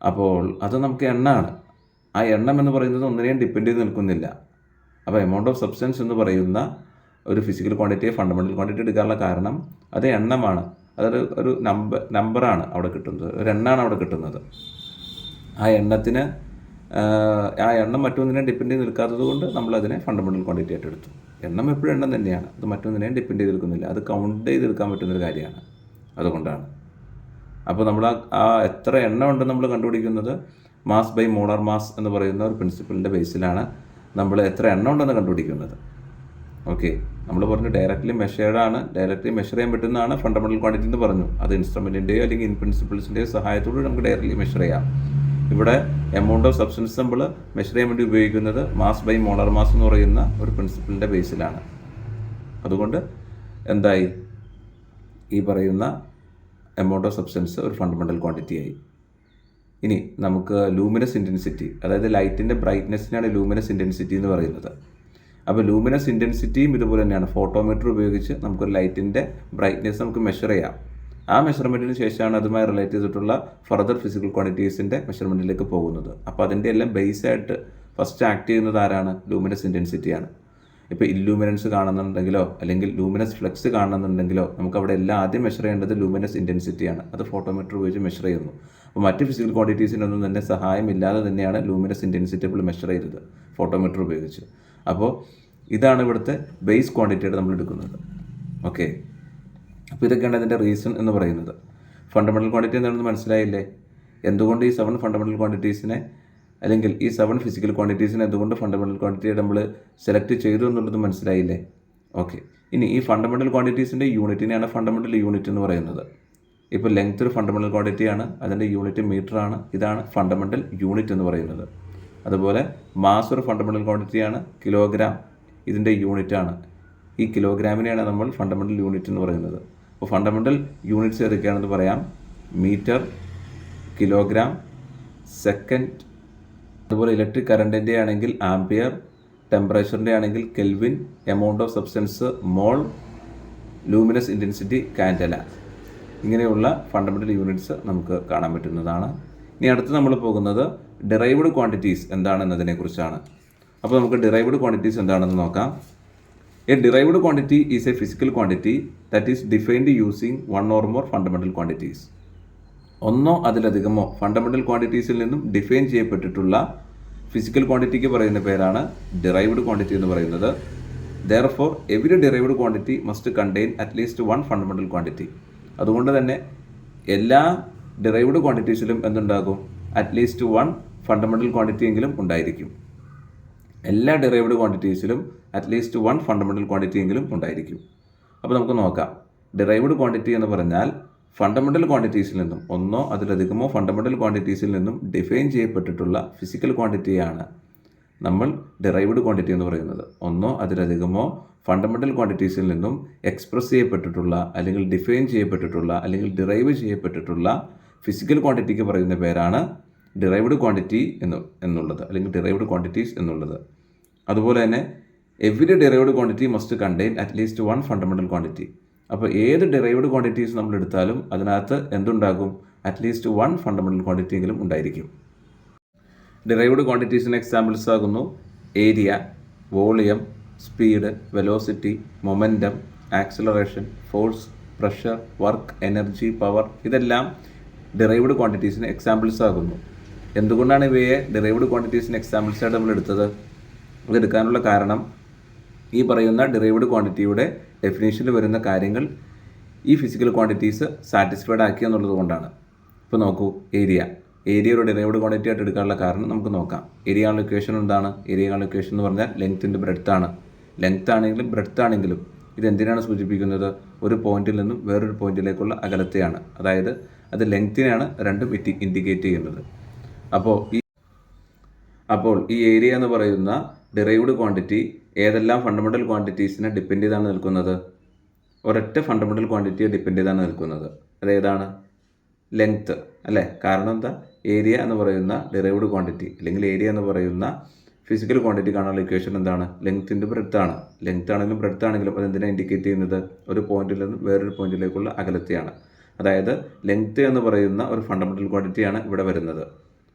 അപ്പോൾ അത് നമുക്ക് എണ്ണമാണ്. ആ എണ്ണം എന്ന് പറയുന്നത് ഒന്നിനെയും ഡിപ്പെൻഡ് ചെയ്ത് നിൽക്കുന്നില്ല. അപ്പോൾ എമൗണ്ട് ഓഫ് സബ്സ്റ്റൻസ് എന്ന് പറയുന്ന ഒരു ഫിസിക്കൽ ക്വാണ്ടിറ്റിയെ ഫണ്ടമെൻ്റൽ ക്വാണ്ടിറ്റി എടുക്കാനുള്ള കാരണം അത് എണ്ണമാണ്. അതൊരു ഒരു നമ്പറാണ് അവിടെ കിട്ടുന്നത്, ഒരു എണ്ണമാണ് അവിടെ കിട്ടുന്നത്. ആ എണ്ണം മറ്റൊന്നിനെയും ഡിപ്പെൻഡ് ചെയ്ത് നിൽക്കാത്തത് കൊണ്ട് നമ്മളതിനെ ഫണ്ടമെൻ്റൽ ക്വാണ്ടിറ്റി ആയിട്ട് എടുത്തു. എണ്ണം എപ്പോഴും എണ്ണം തന്നെയാണ്, അത് മറ്റൊന്നിനെയും ഡിപ്പെൻഡ് ചെയ്ത് നിൽക്കുന്നില്ല. അത് കൗണ്ട് ചെയ്തെടുക്കാൻ പറ്റുന്നൊരു കാര്യമാണ്. അതുകൊണ്ടാണ് അപ്പോൾ നമ്മൾ ആ എത്ര എണ്ണം ഉണ്ടെന്ന് നമ്മൾ കണ്ടുപിടിക്കുന്നത് മാസ് ബൈ മോളാർ മാസ് എന്ന് പറയുന്ന ഒരു പ്രിൻസിപ്പിളിൻ്റെ ബേസിലാണ് നമ്മൾ എത്ര എണ്ണം ഉണ്ടെന്ന് കണ്ടുപിടിക്കുന്നത്. ഓക്കെ, നമ്മൾ പറഞ്ഞു ഡയറക്റ്റ്ലി മെഷർ ചെയ്യാൻ പറ്റുന്നതാണ് ഫണ്ടമെൻ്റൽ ക്വാണ്ടിറ്റി എന്ന് പറഞ്ഞു. അത് ഇൻസ്ട്രുമെൻറ്റിൻ്റെയോ അല്ലെങ്കിൽ ഇൻ പ്രിൻസിപ്പിൾസിൻ്റെയോ സഹായത്തോടെ നമുക്ക് ഡയറക്റ്റ്ലി മെഷർ ചെയ്യാം. ഇവിടെ എമൗണ്ട് ഓഫ് സബ്സ്റ്റൻസ് നമ്മൾ മെഷർ ചെയ്യാൻ വേണ്ടി ഉപയോഗിക്കുന്നത് മാസ് ബൈ മോളാർ മാസ് എന്ന് പറയുന്ന ഒരു പ്രിൻസിപ്പിളിൻ്റെ ബേസിലാണ്. അതുകൊണ്ട് എന്തായി? ഈ പറയുന്ന എമൗണ്ട് ഓഫ് സബ്സ്റ്റൻസ് ഒരു ഫണ്ടമെൻ്റൽ ക്വാണ്ടിറ്റി ആയി. ഇനി നമുക്ക് ലൂമിനസ് ഇൻറ്റൻസിറ്റി, അതായത് ലൈറ്റിൻ്റെ ബ്രൈറ്റ്നെസ്സിനാണ് ലൂമിനസ് ഇൻറ്റൻസിറ്റി എന്ന് പറയുന്നത്. അപ്പോൾ ലൂമിനസ് ഇൻറ്റൻസിറ്റിയും ഇതുപോലെ തന്നെയാണ്. ഫോട്ടോമീറ്റർ ഉപയോഗിച്ച് നമുക്കൊരു ലൈറ്റിൻ്റെ ബ്രൈറ്റ്നെസ് നമുക്ക് മെഷർ ചെയ്യാം. ആ മെഷർമെൻറ്റിന് ശേഷമാണ് അതുമായി റിലേറ്റ് ചെയ്തിട്ടുള്ള ഫർദർ ഫിസിക്കൽ ക്വാണ്ടിറ്റീസിൻ്റെ മെഷർമെൻറ്റിലേക്ക് പോകുന്നത്. അപ്പോൾ അതിൻ്റെ എല്ലാം ബേസായിട്ട് ഫസ്റ്റ് ആക്ട് ചെയ്യുന്നത് ആരാണ്? ലൂമിനസ് ഇൻറ്റൻസിറ്റിയാണ്. ഇപ്പോൾ ഇല്ലൂമിനൻസ് കാണുന്നുണ്ടെങ്കിലോ അല്ലെങ്കിൽ ലൂമിനസ് ഫ്ലക്സ് കാണുന്നുണ്ടെങ്കിലോ നമുക്ക് അവിടെ എല്ലാം ആദ്യം മെഷർ ചെയ്യേണ്ടത് ലൂമിനസ് ഇൻറ്റൻസിറ്റിയാണ്. അത് ഫോട്ടോമീറ്റർ ഉപയോഗിച്ച് മെഷർ ചെയ്യുന്നു. അപ്പോൾ മറ്റ് ഫിസിക്കൽ ക്വാണ്ടിറ്റീസിനൊന്നും തന്നെ സഹായമില്ലാതെ തന്നെയാണ് ലൂമിനസ് ഇൻറ്റൻസിറ്റി നമ്മൾ മെഷർ ചെയ്തത് ഫോട്ടോമീറ്റർ ഉപയോഗിച്ച്. അപ്പോൾ ഇതാണ് ഇവിടുത്തെ ബേസ് ക്വാണ്ടിറ്റിയായിട്ട് നമ്മൾ എടുക്കുന്നത്. ഓക്കെ, അപ്പോൾ ഇതൊക്കെയാണ് അതിൻ്റെ റീസൺ എന്ന് പറയുന്നത്. ഫണ്ടമെൻ്റൽ ക്വാണ്ടിറ്റി എന്താണെന്ന് മനസ്സിലായില്ലേ? എന്തുകൊണ്ട് ഈ 7 ഫണ്ടമെൻ്റൽ ക്വാണ്ടിറ്റീസിനെ അല്ലെങ്കിൽ ഈ 7 ഫിസിക്കൽ ക്വാണ്ടിറ്റീസിനെ എന്തുകൊണ്ട് ഫണ്ടമെൻ്റൽ ക്വാണ്ടിറ്റിയെ നമ്മൾ സെലക്ട് ചെയ്തു എന്നുള്ളത് മനസ്സിലായില്ലേ? ഓക്കെ, ഇനി ഈ ഫണ്ടമെൻ്റൽ ക്വാണ്ടിറ്റീസിൻ്റെ യൂണിറ്റിനെയാണ് ഫണ്ടമെൻ്റൽ യൂണിറ്റ് എന്ന് പറയുന്നത്. ഇപ്പോൾ ലെങ്ത് ഒരു ഫണ്ടമെൻ്റൽ ക്വാണ്ടിറ്റിയാണ്, അതിൻ്റെ യൂണിറ്റ് മീറ്ററാണ്. ഇതാണ് ഫണ്ടമെൻ്റൽ യൂണിറ്റ് എന്ന് പറയുന്നത്. അതുപോലെ മാസ് ഒരു ഫണ്ടമെൻ്റൽ ക്വാണ്ടിറ്റിയാണ്, കിലോഗ്രാം ഇതിൻ്റെ യൂണിറ്റാണ്. ഈ കിലോഗ്രാമിനെയാണ് നമ്മൾ ഫണ്ടമെൻ്റൽ യൂണിറ്റ് എന്ന് പറയുന്നത്. അപ്പോൾ ഫണ്ടമെൻ്റൽ യൂണിറ്റ്സ് ഏതൊക്കെയാണെന്ന് പറയാം. മീറ്റർ, കിലോഗ്രാം, സെക്കൻഡ്, അതുപോലെ ഇലക്ട്രിക് കറണ്ടിൻ്റെ ആണെങ്കിൽ ആംപിയർ, ടെമ്പറേച്ചറിൻ്റെ ആണെങ്കിൽ kelvin, amount of substance mole, luminous intensity candela. ഇങ്ങനെയുള്ള ഫണ്ടമെൻ്റൽ യൂണിറ്റ്സ് നമുക്ക് കാണാൻ പറ്റുന്നതാണ്. ഇനി അടുത്ത് നമ്മൾ പോകുന്നത് ഡിറൈവ്ഡ് ക്വാണ്ടിറ്റീസ് എന്താണെന്നതിനെക്കുറിച്ചാണ്. അപ്പോൾ നമുക്ക് ഡിറൈവ്ഡ് ക്വാണ്ടിറ്റീസ് എന്താണെന്ന് നോക്കാം. A derived quantity is a physical quantity that is defined using one or more fundamental quantities. ഒന്നോ അതിലധികമോ ഫണ്ടമെൻ്റൽ ക്വാണ്ടിറ്റീസിൽ നിന്നും ഡിഫൈൻ ചെയ്യപ്പെട്ടിട്ടുള്ള ഫിസിക്കൽ ക്വാണ്ടിറ്റിക്ക് പറയുന്ന പേരാണ് ഡിറൈവ്ഡ് ക്വാണ്ടിറ്റി എന്ന് പറയുന്നത്. Therefore, every derived quantity must contain at least one fundamental quantity. അതുകൊണ്ട് തന്നെ എല്ലാ ഡിറൈവ്ഡ് ക്വാണ്ടിറ്റീസിലും എന്തുണ്ടാകും? അറ്റ്ലീസ്റ്റ് വൺ ഫണ്ടമെൻ്റൽ ക്വാണ്ടിറ്റി എങ്കിലും ഉണ്ടായിരിക്കും. എല്ലാ ഡിറൈവ്ഡ് ക്വാണ്ടിറ്റീസിലും അറ്റ്ലീസ്റ്റ് വൺ ഫണ്ടമെൻ്റൽ ക്വാണ്ടിറ്റി എങ്കിലും ഉണ്ടായിരിക്കും. അപ്പോൾ നമുക്ക് നോക്കാം. ഡിറൈവ്ഡ് ക്വാണ്ടിറ്റി എന്ന് പറഞ്ഞാൽ ഫണ്ടമെൻ്റൽ ക്വാണ്ടിറ്റീസിൽ നിന്നും ഒന്നോ അതിലധികമോ ഫണ്ടമെൻ്റൽ ക്വാണ്ടിറ്റീസിൽ നിന്നും ഡിഫൈൻ ചെയ്യപ്പെട്ടിട്ടുള്ള ഫിസിക്കൽ ക്വാണ്ടിറ്റിയാണ് നമ്മൾ ഡിറൈവ്ഡ് ക്വാണ്ടിറ്റി എന്ന് പറയുന്നത്. ഒന്നോ അതിലധികമോ ഫണ്ടമെൻ്റൽ ക്വാണ്ടിറ്റീസിൽ നിന്നും എക്സ്പ്രസ് ചെയ്യപ്പെട്ടിട്ടുള്ള അല്ലെങ്കിൽ ഡിഫൈൻ ചെയ്യപ്പെട്ടിട്ടുള്ള അല്ലെങ്കിൽ ഡിറൈവ് ചെയ്യപ്പെട്ടിട്ടുള്ള ഫിസിക്കൽ ക്വാണ്ടിറ്റിക്ക് പറയുന്ന പേരാണ് ഡിറൈവ്ഡ് ക്വാണ്ടിറ്റി എന്നുള്ളത് അല്ലെങ്കിൽ ഡിറൈവ്ഡ് ക്വാണ്ടിറ്റീസ് എന്നുള്ളത്. അതുപോലെ തന്നെ every derived quantity must contain at least one fundamental quantity. അപ്പോൾ ഏത് ഡിറൈവ്ഡ് ക്വാണ്ടിറ്റീസ് നമ്മൾ എടുത്താലും അതിനകത്ത് എന്തുണ്ടാകും? അറ്റ്ലീസ്റ്റ് വൺ ഫണ്ടമെൻ്റൽ ക്വാണ്ടിറ്റി എങ്കിലും ഉണ്ടായിരിക്കും. ഡിറൈവ്ഡ് ക്വാണ്ടിറ്റീസിന് എക്സാമ്പിൾസ് ആകുന്നു area, volume, speed, velocity, momentum, acceleration, force, pressure, work, energy, power. ഇതെല്ലാം ഡിറൈവ്ഡ് ക്വാണ്ടിറ്റീസിന് എക്സാമ്പിൾസ് ആകുന്നു. എന്തുകൊണ്ടാണ് ഇവയെ ഡിറൈവ്ഡ് ക്വാണ്ടിറ്റീസിന് എക്സാമ്പിൾസായിട്ട് നമ്മൾ എടുത്തത്? ഇതെടുക്കാനുള്ള കാരണം ഈ പറയുന്ന ഡിറൈവ്ഡ് ക്വാണ്ടിറ്റിയുടെ ഡെഫിനേഷനിൽ വരുന്ന കാര്യങ്ങൾ ഈ ഫിസിക്കൽ ക്വാണ്ടിറ്റീസ് സാറ്റിസ്ഫൈഡ് ആക്കി എന്നുള്ളത് കൊണ്ടാണ്. ഇപ്പോൾ നോക്കൂ, ഏരിയ ഒരു ഡിറൈവ്ഡ് ക്വാണ്ടിറ്റി ആയിട്ട് എടുക്കാനുള്ള കാരണം നമുക്ക് നോക്കാം. ഏരിയ ഇക്വേഷൻ എന്താണ്? ഏരിയ ഇക്വേഷൻ എന്ന് പറഞ്ഞാൽ ലെങ്ത്തിൻ്റെ ബ്രെഡ്ത്ത് ആണ്. ലെങ്ത്ത് ആണെങ്കിലും ബ്രെഡ്ത്ത് ആണെങ്കിലും ഇതെന്തിനാണ് സൂചിപ്പിക്കുന്നത്? ഒരു പോയിന്റിൽ നിന്നും വേറൊരു പോയിന്റിലേക്കുള്ള അകലത്തെയാണ്. അതായത് അത് ലെങ്ത്തിനെയാണ് രണ്ടും ഇൻഡിക്കേറ്റ് ചെയ്യുന്നത്. അപ്പോൾ ഈ ഏരിയ എന്ന് പറയുന്ന ഡിറൈവ്ഡ് ക്വാണ്ടിറ്റി ഏതെല്ലാം ഫണ്ടമെൻ്റൽ ക്വാണ്ടിറ്റീസിനെ ഡിപ്പെൻഡ് ചെയ്താണ് നിൽക്കുന്നത്? ഒരൊറ്റ ഫണ്ടമെൻ്റൽ ക്വാണ്ടിറ്റിയെ ഡിപ്പെൻഡ് ചെയ്താണ് നിൽക്കുന്നത്. അതേതാണ്? ലെങ്ത്ത് അല്ലേ? കാരണം എന്താ? ഏരിയ എന്ന് പറയുന്ന ഡിറൈവ്ഡ് ക്വാണ്ടിറ്റി അല്ലെങ്കിൽ ഏരിയ എന്ന് പറയുന്ന ഫിസിക്കൽ ക്വാണ്ടിറ്റി കാണാനുള്ള ഇക്വേഷൻ എന്താണ്? ലെങ്ത്തിൻ്റെ ബ്രെഡ്ത്ത് ആണ്. ലെങ്ത്ത് ആണെങ്കിലും ബ്രെഡ്ത്ത് ആണെങ്കിലും അതെന്തിനാണ് ഇൻഡിക്കേറ്റ് ചെയ്യുന്നത്? ഒരു പോയിന്റിൽ നിന്നും വേറൊരു പോയിന്റിലേക്കുള്ള അകലത്തെയാണ്. അതായത് ലെങ്ത്ത് എന്ന് പറയുന്ന ഒരു ഫണ്ടമെൻ്റൽ ക്വാണ്ടിറ്റിയാണ് ഇവിടെ വരുന്നത്.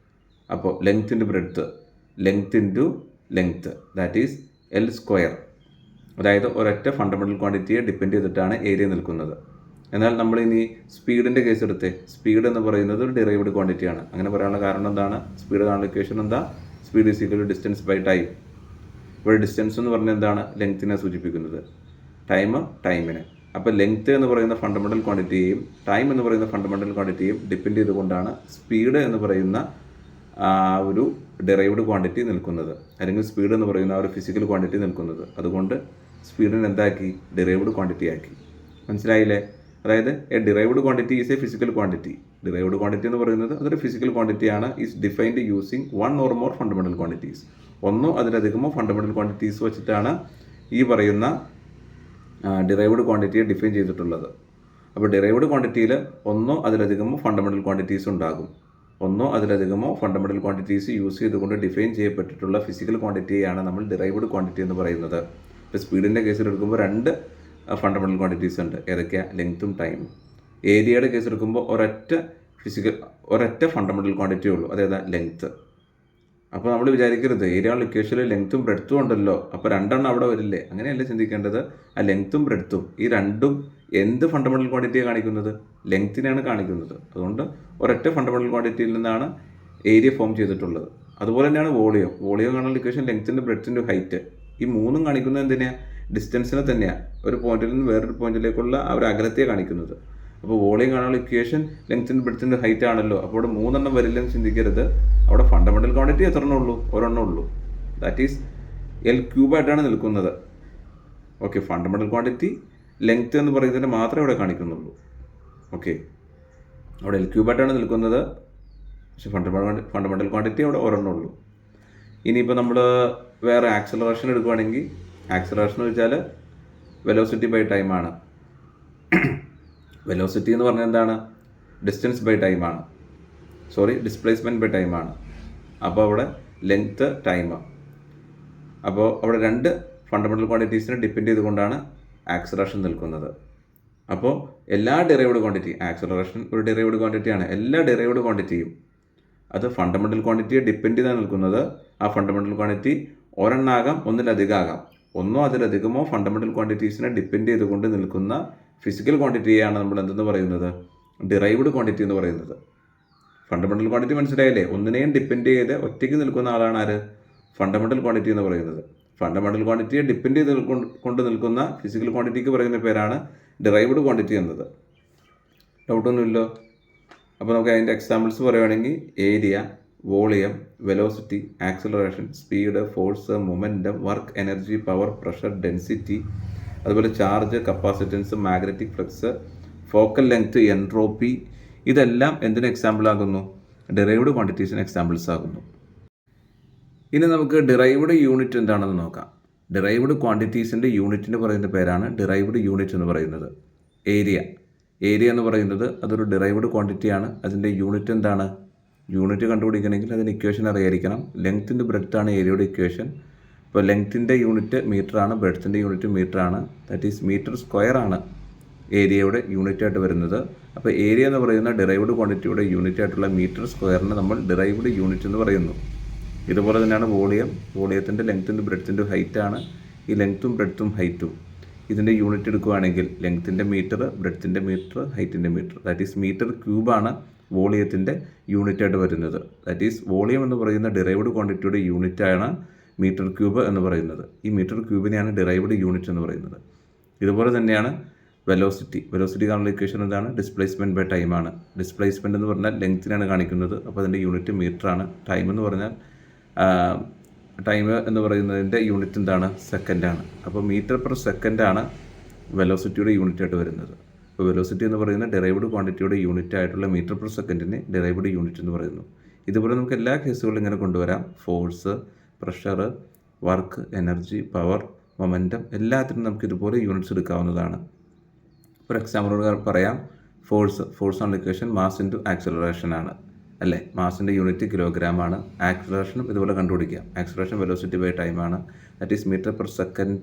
അപ്പോൾ ലെങ്ത്തിൻ്റെ breadth, length into length, that is L square. അതായത് ഒരൊറ്റ ഫണ്ടമെൻ്റൽ ക്വാണ്ടിറ്റിയെ ഡിപ്പെൻഡ് ചെയ്തിട്ടാണ് ഏരിയ നിൽക്കുന്നത്. എന്നാൽ നമ്മളിനി സ്പീഡിൻ്റെ കേസ് എടുത്തേ. സ്പീഡ് എന്ന് പറയുന്നത് ഒരു ഡിറൈവ്ഡ് ക്വാണ്ടിറ്റിയാണ്. അങ്ങനെ പറയാനുള്ള കാരണം എന്താണ്? സ്പീഡ് കാണുന്ന ഇക്വേഷൻ എന്താ? Speed is equal to distance by time. ഇവിടെ ഡിസ്റ്റൻസ് എന്ന് പറഞ്ഞാൽ എന്താണ്? ലെങ്ത്തിനെ സൂചിപ്പിക്കുന്നത്, ടൈമിനെ. അപ്പോൾ ലെങ്ത്ത് എന്ന് പറയുന്ന ഫണ്ടമെൻ്റൽ ക്വാണ്ടിറ്റിയെയും ടൈം എന്ന് പറയുന്ന ഫണ്ടമെൻ്റൽ ക്വാണ്ടിറ്റിയെയും ഡിപ്പെൻഡ് ചെയ്തുകൊണ്ടാണ് സ്പീഡ് എന്ന് പറയുന്ന ഒരു ഡിറൈവ്ഡ് ക്വാണ്ടിറ്റി നിൽക്കുന്നത്, അല്ലെങ്കിൽ സ്പീഡ് എന്ന് പറയുന്ന ഒരു ഫിസിക്കൽ ക്വാണ്ടിറ്റി നിൽക്കുന്നത്. അതുകൊണ്ട് സ്പീഡിനെ എന്താക്കി? ഡിറൈവ്ഡ് ക്വാണ്ടിറ്റി ആക്കി. മനസ്സിലായില്ലേ? അതായത് a derived quantity is a physical quantity. Derived quantity എന്ന് പറയുന്നത് അതൊരു ഫിസിക്കൽ ക്വാണ്ടിറ്റിയാണ്. Is defined using one or more fundamental quantities. ഒന്നോ അതിലധികമോ ഫണ്ടമെൻ്റൽ ക്വാണ്ടിറ്റീസ് വെച്ചിട്ടാണ് ഈ പറയുന്ന ഡിറൈവ്ഡ് ക്വാണ്ടിറ്റിയെ ഡിഫൈൻ ചെയ്തിട്ടുള്ളത്. അപ്പോൾ ഡിറൈവ്ഡ് ക്വാണ്ടിറ്റിയിൽ ഒന്നോ അതിലധികമോ ഫണ്ടമെൻ്റൽ ക്വാണ്ടിറ്റീസ് ഉണ്ടാകും. ഒന്നോ അതിലധികമോ ഫണ്ടമെൻ്റൽ ക്വാണ്ടിറ്റീസ് യൂസ് ചെയ്തുകൊണ്ട് ഡിഫൈൻ ചെയ്യപ്പെട്ടിട്ടുള്ള ഫിസിക്കൽ ക്വാണ്ടിറ്റിയെയാണ് നമ്മൾ ഡിറൈവ്ഡ് ക്വാണ്ടിറ്റി എന്ന് പറയുന്നത്. ഇപ്പോൾ സ്പീഡിൻ്റെ കേസിൽ എടുക്കുമ്പോൾ രണ്ട് ഫണ്ടമെൻ്റൽ ക്വാണ്ടിറ്റീസ് ഉണ്ട്. ഏതൊക്കെയാണ്? ലെങ്ത്തും ടൈമും. ഏരിയയുടെ കേസ് എടുക്കുമ്പോൾ ഒരൊറ്റ ഫണ്ടമെൻ്റൽ ക്വാണ്ടിറ്റിയേ ഉള്ളൂ. അതേതാ? ലെങ്ത്ത്. അപ്പോൾ നമ്മൾ വിചാരിക്കരുത് ഏരിയ ഇക്വേഷനിൽ ലെങ്ത്തും ബ്രെഡ്ത്തും ഉണ്ടല്ലോ, അപ്പോൾ രണ്ടെണ്ണം അവിടെ വരില്ലേ? അങ്ങനെയല്ല ചിന്തിക്കേണ്ടത്. ആ ലെങ്ത്തും ബ്രെഡ്ത്തും ഈ രണ്ടും എന്ത് ഫണ്ടമെൻ്റൽ ക്വാണ്ടിറ്റിയാണ് കാണിക്കുന്നത്? ലെങ്ത്തിനെയാണ് കാണിക്കുന്നത്. അതുകൊണ്ട് ഒരൊറ്റ ഫണ്ടമെൻ്റൽ ക്വാണ്ടിറ്റിയിൽ നിന്നാണ് ഏരിയ ഫോം ചെയ്തിട്ടുള്ളത്. അതുപോലെ തന്നെയാണ് വോളിയം കാണുന്ന ഇക്വേഷൻ ലെങ്ത്തിൻ്റെ ബ്രെഡ്ത്തിൻ്റെ ഹൈറ്റ്. ഈ മൂന്നും കാണിക്കുന്നത് എന്തിനാണ്? ഡിസ്റ്റൻസിനെ തന്നെയാണ്. ഒരു പോയിന്റിൽ നിന്ന് വേറൊരു പോയിന്റിലേക്കുള്ള ആ ഒരു അകലത്തെ കാണിക്കുന്നത്. അപ്പോൾ വോളിയം കാണാനുള്ള ഇക്വേഷൻ ലെങ്ത്തിൻ്റെ ബ്രെഡ്ത്തിൻ്റെ ഹൈറ്റ് ആണല്ലോ. അപ്പോൾ അവിടെ മൂന്നെണ്ണം വരില്ലെന്ന് ചിന്തിക്കരുത്. അവിടെ ഫണ്ടമെൻ്റൽ ക്വാണ്ടിറ്റി എത്രണ്ണം ഉള്ളൂ? ഒരെണ്ണം ഉള്ളൂ. ദാറ്റ് ഈസ് എൽ ക്യൂബായിട്ടാണ് നിൽക്കുന്നത്. ഓക്കെ, ഫണ്ടമെൻ്റൽ ക്വാണ്ടിറ്റി ലെങ്ത്ത് എന്ന് പറയുന്നതിന് മാത്രമേ ഇവിടെ കാണിക്കുന്നുള്ളൂ. ഓക്കെ, അവിടെ എൽ ക്യൂബായിട്ടാണ് നിൽക്കുന്നത്. പക്ഷേ ഫണ്ടമെൻ്റൽ ക്വാണ്ടിറ്റി അവിടെ ഒരെണ്ണം ഉള്ളൂ. ഇനിയിപ്പോൾ നമ്മൾ വേറെ ആക്സലറേഷൻ എടുക്കുകയാണെങ്കിൽ ആക്സലറേഷൻ എന്ന് വെച്ചാൽ വെലോസിറ്റി ബൈ ടൈമാണ്. വെലോസിറ്റി എന്ന് പറഞ്ഞാൽ എന്താണ്? ഡിസ്റ്റൻസ് ബൈ ടൈമാണ്. ഡിസ്പ്ലേസ്മെൻറ്റ് ബൈ ടൈമാണ്. അപ്പോൾ അവിടെ ലെങ്ത്ത്, ടൈം. അപ്പോൾ അവിടെ രണ്ട് ഫണ്ടമെൻ്റൽ ക്വാണ്ടിറ്റീസിനെ ഡിപ്പെൻഡ് ചെയ്തുകൊണ്ടാണ് ആക്സലറേഷൻ നിൽക്കുന്നത്. അപ്പോൾ എല്ലാ ഡിറൈവ്ഡ് ക്വാണ്ടിറ്റി, ആക്സലറേഷൻ ഒരു ഡിറൈവ്ഡ് ക്വാണ്ടിറ്റിയാണ്, എല്ലാ ഡിറൈവ്ഡ് ക്വാണ്ടിറ്റിയും അത് ഫണ്ടമെൻ്റൽ ക്വാണ്ടിറ്റിയെ ഡിപ്പെൻഡ് ചെയ്താണ് നിൽക്കുന്നത്. ആ ഫണ്ടമെൻ്റൽ ക്വാണ്ടിറ്റി ഒരെണ്ണാകാം, ഒന്നിലധികം ആകാം. ഒന്നോ അതിലധികമോ ഫണ്ടമെൻ്റൽ ക്വാണ്ടിറ്റീസിനെ ഡിപ്പെൻഡ് ചെയ്തുകൊണ്ട് നിൽക്കുന്ന ഫിസിക്കൽ ക്വാണ്ടിറ്റിയാണ് നമ്മൾ എന്തെന്ന് പറയുന്നത്, ഡിറൈവ്ഡ് ക്വാണ്ടിറ്റി എന്ന് പറയുന്നത്. ഫണ്ടമെൻ്റൽ ക്വാണ്ടിറ്റി മനസ്സിലായില്ലേ? ഒന്നിനെയും ഡിപ്പെൻഡ് ചെയ്ത് ഒറ്റയ്ക്ക് നിൽക്കുന്ന ആളാണ് ആര്, ഫണ്ടമെൻ്റൽ ക്വാണ്ടിറ്റി എന്ന് പറയുന്നത്. ഫണ്ടമെൻ്റൽ ക്വാണ്ടിറ്റിയെ ഡിപ്പെൻഡ് ചെയ്ത് കൊണ്ട് നിൽക്കുന്ന ഫിസിക്കൽ ക്വാണ്ടിറ്റിക്ക് പറയുന്ന പേരാണ് ഡിറൈവ്ഡ് ക്വാണ്ടിറ്റി എന്നത്. ഡൗട്ടൊന്നുമില്ലോ? അപ്പോൾ നമുക്ക് അതിൻ്റെ എക്സാമ്പിൾസ് പറയുകയാണെങ്കിൽ area, volume, velocity, acceleration, speed, force, momentum, work, energy, power, pressure, density, അതുപോലെ charge, capacitance, magnetic flux, focal length, entropy, ഇതെല്ലാം എന്തിന് എക്സാമ്പിൾ ആകുന്നു, ഡിറൈവ്ഡ് ക്വാണ്ടിറ്റീസിന് എക്സാമ്പിൾസ് ആകുന്നു. ഇനി നമുക്ക് ഡിറൈവ്ഡ് യൂണിറ്റ് എന്താണെന്ന് നോക്കാം. ഡിറൈവ്ഡ് ക്വാണ്ടിറ്റീസിൻ്റെ യൂണിറ്റിന് പറയുന്ന പേരാണ് ഡിറൈവ്ഡ് യൂണിറ്റ് എന്ന് പറയുന്നത്. ഏരിയ എന്ന് പറയുന്നത് അതൊരു ഡിറൈവ്ഡ് ക്വാണ്ടിറ്റിയാണ്. അതിൻ്റെ യൂണിറ്റ് എന്താണ്, യൂണിറ്റ് കണ്ടുപിടിക്കണമെങ്കിൽ അതിന് ഇക്വേഷൻ അറിയായിരിക്കണം. ലെങ്ത്തിൻ്റെ ബ്രെഡ്ത്താണ് ഏരിയയുടെ ഇക്വേഷൻ. ഇപ്പോൾ ലെങ്ത്തിൻ്റെ യൂണിറ്റ് മീറ്ററാണ്, ബ്രെഡ്ത്തിൻ്റെ യൂണിറ്റ് മീറ്ററാണ്. ദാറ്റ് ഈസ് മീറ്റർ സ്ക്വയർ ആണ് ഏരിയയുടെ യൂണിറ്റ് ആയിട്ട് വരുന്നത്. അപ്പോൾ ഏരിയ എന്ന് പറയുന്ന ഡിറൈവ്ഡ് ക്വാണ്ടിറ്റിയുടെ യൂണിറ്റ് ആയിട്ടുള്ള മീറ്റർ സ്ക്വയറിന് നമ്മൾ ഡിറൈവ്ഡ് യൂണിറ്റ് എന്ന് പറയുന്നു. ഇതുപോലെ തന്നെയാണ് വോളിയത്തിൻ്റെ ലെങ്ത്തിൻ്റെ ബ്രെഡ്ത്തിൻ്റെ ഹൈറ്റാണ്. ഈ ലെങ്ത്തും ബ്രെഡ്ത്തും ഹൈറ്റും ഇതിൻ്റെ യൂണിറ്റ് എടുക്കുകയാണെങ്കിൽ ലെങ്ത്തിൻ്റെ മീറ്റർ, ബ്രെഡ്ത്തിൻ്റെ മീറ്റർ, ഹൈറ്റിൻ്റെ മീറ്റർ, ദാറ്റ് ഈസ് മീറ്റർ ക്യൂബാണ് വോളിയത്തിൻ്റെ യൂണിറ്റ് ആയിട്ട് വരുന്നത്. ദാറ്റ് ഈസ് വോളിയം എന്ന് പറയുന്ന ഡിറൈവ്ഡ് ക്വാണ്ടിറ്റിയുടെ യൂണിറ്റാണ് മീറ്റർ ക്യൂബ് എന്ന് പറയുന്നത്. ഈ മീറ്റർ ക്യൂബിനെയാണ് ഡിറൈവ്ഡ് യൂണിറ്റ് എന്ന് പറയുന്നത്. ഇതുപോലെ തന്നെയാണ് വെലോസിറ്റി കാണുന്ന ഇക്വേഷൻ എന്താണ്, ഡിസ്പ്ലേസ്മെൻറ്റ് ബൈ ടൈമാണ്. ഡിസ്പ്ലേസ്മെൻറ്റ് എന്ന് പറഞ്ഞാൽ ലെങ്ത്തിനാണ് കാണിക്കുന്നത്, അപ്പോൾ അതിൻ്റെ യൂണിറ്റ് മീറ്ററാണ്. ടൈം എന്ന് പറഞ്ഞാൽ ടൈം എന്ന് പറയുന്നതിൻ്റെ യൂണിറ്റ് എന്താണ്, സെക്കൻഡാണ്. അപ്പോൾ മീറ്റർ പെർ സെക്കൻഡാണ് വെലോസിറ്റിയുടെ യൂണിറ്റ് ആയിട്ട് വരുന്നത്. അപ്പോൾ വെലോസിറ്റി എന്ന് പറയുന്ന ഡിറൈവ്ഡ് ക്വാണ്ടിറ്റിയുടെ യൂണിറ്റ് ആയിട്ടുള്ള മീറ്റർ പെർ സെക്കൻഡിനെ ഡിറൈവ്ഡ് യൂണിറ്റ് എന്ന് പറയുന്നു. ഇതുപോലെ നമുക്ക് എല്ലാ കേസുകളിലും ഇങ്ങനെ കൊണ്ടുവരാം. Force, pressure, work, energy, power, momentum, എല്ലാത്തിനും നമുക്ക് ഇതുപോലെ യൂണിറ്റ്സ് എടുക്കാവുന്നതാണ്. ഫോർ എക്സാമ്പിളോട് പറയാം, force on equation mass into acceleration ആണ് അല്ലേ. മാസിൻ്റെ യൂണിറ്റ് കിലോഗ്രാം ആണ്. ആക്സലറേഷനും ഇതുപോലെ കണ്ടുപിടിക്കാം. ആക്സലറേഷൻ വെലോസിറ്റി ബൈ ടൈമാണ്. That is metre per second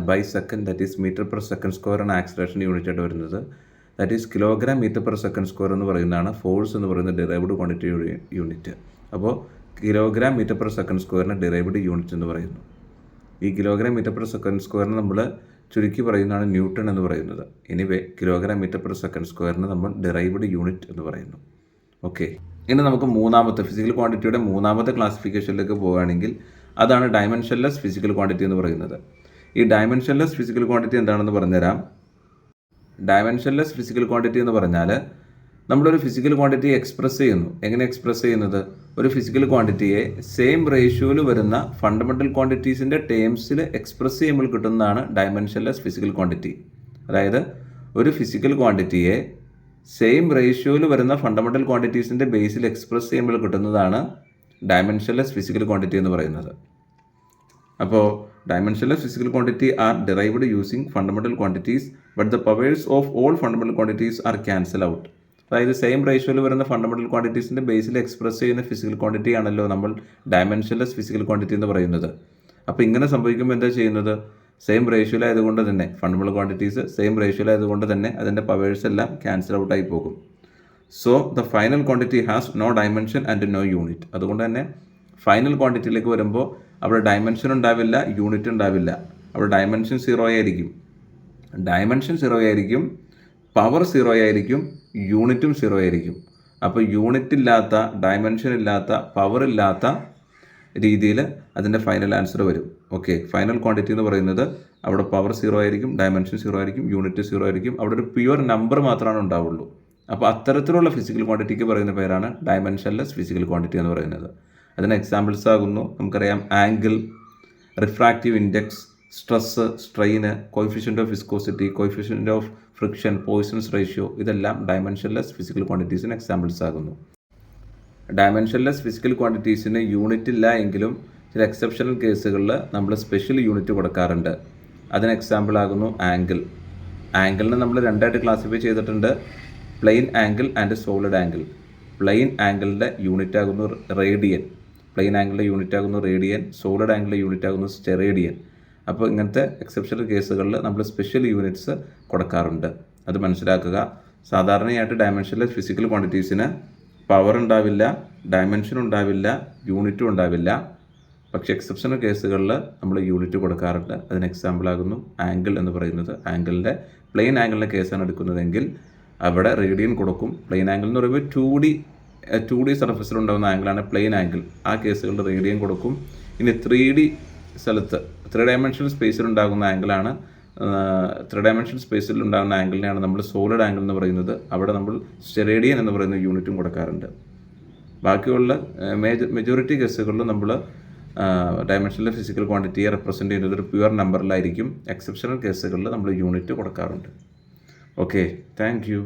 by second, that is metre per second square ആണ് ആക്സലറേഷൻ യൂണിറ്റ് ആയിട്ട് വരുന്നത്. That is kilogram metre per second square എന്ന് പറയുന്നതാണ് ഫോഴ്സ് എന്ന് പറയുന്ന ഡിറൈവ്ഡ് ക്വാണ്ടിറ്റി യൂണിറ്റ്. അപ്പോൾ കിലോഗ്രാം മീറ്റർ പെർ സെക്കൻഡ് സ്ക്വയറിന് ഡിറൈവ്ഡ് യൂണിറ്റ് എന്ന് പറയുന്നു. ഈ കിലോഗ്രാം മീറ്റർ പെർ സെക്കൻഡ് സ്ക്വയറിന് നമ്മൾ ചുരുക്കി പറയുന്നതാണ് ന്യൂട്ടൺ എന്ന് പറയുന്നത്. Anyway kilogram metre per second സ്ക്വയറിന് നമ്മൾ ഡിറൈവ്ഡ് യൂണിറ്റ് എന്ന് പറയുന്നു. ഓക്കെ, ഇനി നമുക്ക് മൂന്നാമത്തെ ഫിസിക്കൽ ക്വാണ്ടിറ്റിയുടെ മൂന്നാമത്തെ ക്ലാസിഫിക്കേഷനിലേക്ക് പോവുകയാണെങ്കിൽ അതാണ് ഡയമെൻഷൻലെസ് ഫിസിക്കൽ ക്വാണ്ടിറ്റി എന്ന് പറയുന്നത്. ഈ ഡയമെൻഷൻലെസ് ഫിസിക്കൽ ക്വാണ്ടിറ്റി എന്താണെന്ന് പറഞ്ഞുതരാം. ഡയമെൻഷൻലെസ് ഫിസിക്കൽ ക്വാണ്ടിറ്റി എന്ന് പറഞ്ഞാൽ നമ്മളൊരു ഫിസിക്കൽ ക്വാണ്ടിറ്റി എക്സ്പ്രസ് ചെയ്യുന്നു. എങ്ങനെ എക്സ്പ്രസ് ചെയ്യുന്നത്, ഒരു ഫിസിക്കൽ ക്വാണ്ടിറ്റിയെ സെയിം റേഷ്യോയിൽ വരുന്ന ഫണ്ടമെൻ്റൽ ക്വാണ്ടിറ്റീസിൻ്റെ ടേംസിൽ എക്സ്പ്രസ് ചെയ്യുമ്പോൾ കിട്ടുന്നതാണ് ഡയമെൻഷൻലെസ് ഫിസിക്കൽ ക്വാണ്ടിറ്റി. അതായത് ഒരു ഫിസിക്കൽ ക്വാണ്ടിറ്റിയെ സെയിം റേഷ്യോയിൽ വരുന്ന ഫണ്ടമെൻ്റൽ ക്വാണ്ടിറ്റീസിൻ്റെ ബേസിൽ എക്സ്പ്രസ് ചെയ്യുമ്പോൾ കിട്ടുന്നതാണ് ഡയമെൻഷൻലെസ് ഫിസിക്കൽ ക്വാണ്ടിറ്റി എന്ന് പറയുന്നത്. അപ്പോൾ dimensionless physical quantity are derived using fundamental quantities but the powers of all fundamental quantities R cancel out. അതായത് സെയിം റേഷ്യോയിൽ വരുന്ന ഫണ്ടമെൻ്റൽ ക്വാണ്ടിറ്റീസിൻ്റെ ബേസിൽ എക്സ്പ്രസ് ചെയ്യുന്ന ഫിസിക്കൽ ക്വാണ്ടിറ്റി ആണല്ലോ നമ്മൾ ഡയമെൻഷൻലെസ് ഫിസിക്കൽ ക്വാണ്ടിറ്റി എന്ന് പറയുന്നത്. അപ്പോൾ ഇങ്ങനെ സംഭവിക്കുമ്പോൾ എന്താ ചെയ്യുന്നത്, സെയിം റേഷ്യോയിലായതുകൊണ്ട് തന്നെ ഫണ്ടമെൻ്റൽ ക്വാണ്ടിറ്റീസ് സെയിം റേഷ്യോയിലായതുകൊണ്ട് തന്നെ അതിൻ്റെ പവേഴ്സ് എല്ലാം ക്യാൻസൽ ഔട്ടായി പോകും. So the final quantity has no dimension and no unit. അതുകൊണ്ട് തന്നെ ഫൈനൽ ക്വാണ്ടിറ്റിയിലേക്ക് വരുമ്പോൾ അവിടെ ഡയമെൻഷൻ ഉണ്ടാവില്ല, യൂണിറ്റ് ഉണ്ടാവില്ല. അവിടെ ഡയമെൻഷൻ 0 ആയിരിക്കും, പവർ 0 ആയിരിക്കും, യൂണിറ്റും 0 ആയിരിക്കും. അപ്പോൾ യൂണിറ്റ് ഇല്ലാത്ത, ഡയമെൻഷൻ ഇല്ലാത്ത, പവർ ഇല്ലാത്ത രീതിയിൽ അതിൻ്റെ ഫൈനൽ ആൻസർ വരും. ഓക്കെ, ഫൈനൽ ക്വാണ്ടിറ്റി എന്ന് പറയുന്നത് അവിടെ പവർ 0 ആയിരിക്കും, ഡയമെൻഷൻ 0 ആയിരിക്കും, യൂണിറ്റ് 0 ആയിരിക്കും. അവിടെ ഒരു പ്യുവർ നമ്പർ മാത്രമാണ് ഉണ്ടാവുള്ളൂ. അപ്പോൾ അത്തരത്തിലുള്ള ഫിസിക്കൽ ക്വാണ്ടിറ്റിക്ക് പറയുന്ന പേരാണ് ഡയമെൻഷൻലെസ് ഫിസിക്കൽ ക്വാണ്ടിറ്റി എന്ന് പറയുന്നത്. അതിന് എക്സാമ്പിൾസ് ആകുന്നു, നമുക്കറിയാം, angle, refractive index, stress, strain, coefficient of viscosity, coefficient of friction, poisons ratio, ഇതെല്ലാം ഡയമെൻഷൻലെസ് ഫിസിക്കൽ ക്വാണ്ടിറ്റീസിന് എക്സാമ്പിൾസ് ആകുന്നു. ഡയമെൻഷൻലെസ് ഫിസിക്കൽ ക്വാണ്ടിറ്റീസിന് യൂണിറ്റ് ഇല്ല എങ്കിലും ചില എക്സെപ്ഷണൽ കേസുകളിൽ നമ്മൾ സ്പെഷ്യൽ യൂണിറ്റ് കൊടുക്കാറുണ്ട്. അതിന് എക്സാമ്പിൾ ആകുന്നു ആംഗിൾ. ആംഗിളിനെ നമ്മൾ രണ്ടായിട്ട് ക്ലാസിഫൈ ചെയ്തിട്ടുണ്ട്, plane angle and solid angle. Plane ആംഗിളിൻ്റെ യൂണിറ്റ് ആകുന്നു റേഡിയൻ, സോളിഡ് ആംഗിളിൻ്റെ യൂണിറ്റ് ആകുന്നു സ്റ്റെറേഡിയൻ. അപ്പോൾ ഇങ്ങനത്തെ എക്സെപ്ഷണൽ കേസുകളിൽ നമ്മൾ സ്പെഷ്യൽ യൂണിറ്റ്സ് കൊടുക്കാറുണ്ട്. അത് മനസ്സിലാക്കുക. സാധാരണയായിട്ട് ഡയമെൻഷനിലെ ഫിസിക്കൽ ക്വാണ്ടിറ്റീസിന് പവർ ഉണ്ടാവില്ല, ഡയമെൻഷൻ ഉണ്ടാവില്ല, യൂണിറ്റും ഉണ്ടാവില്ല. പക്ഷേ എക്സെപ്ഷണൽ കേസുകളിൽ നമ്മൾ യൂണിറ്റ് കൊടുക്കാറുണ്ട്. അതിന് എക്സാമ്പിളാകുന്നു ആംഗിൾ എന്ന് പറയുന്നത്. ആംഗിളിൻ്റെ പ്ലെയിൻ ആംഗിളിൻ്റെ കേസാണ് എടുക്കുന്നതെങ്കിൽ അവിടെ റേഡിയൻ കൊടുക്കും. പ്ലെയിൻ ആംഗിൾ എന്ന് പറയുമ്പോൾ 2D സർഫസിലുണ്ടാകുന്ന ആംഗിളാണ് പ്ലെയിൻ ആംഗിൾ. ആ കേസുകളിൽ റേഡിയൻ കൊടുക്കും. ഇനി 3D സ്ഥലത്ത് 3 ഡയമെൻഷണൽ സ്പേസിലുണ്ടാകുന്ന ആംഗിളാണ് 3 ഡയമെൻഷണൽ സ്പേസിൽ ഉണ്ടാകുന്ന ആംഗിളിനെയാണ് നമ്മൾ സോളിഡ് ആംഗിൾ എന്ന് പറയുന്നത്. അവിടെ നമ്മൾ സ്റ്റെറേഡിയൻ എന്ന് പറയുന്ന യൂണിറ്റും കൊടുക്കാറുണ്ട്. ബാക്കിയുള്ള മെജോറിറ്റി കേസുകളിൽ നമ്മൾ ഡയമെൻഷനിലെ ഫിസിക്കൽ ക്വാണ്ടിറ്റിയെ റെപ്രസെൻ്റ് ചെയ്യുന്നത് ഒരു പ്യുവർ നമ്പറിലായിരിക്കും. എക്സെപ്ഷണൽ കേസുകളിൽ നമ്മൾ യൂണിറ്റ് കൊടുക്കാറുണ്ട്. Okay, thank you.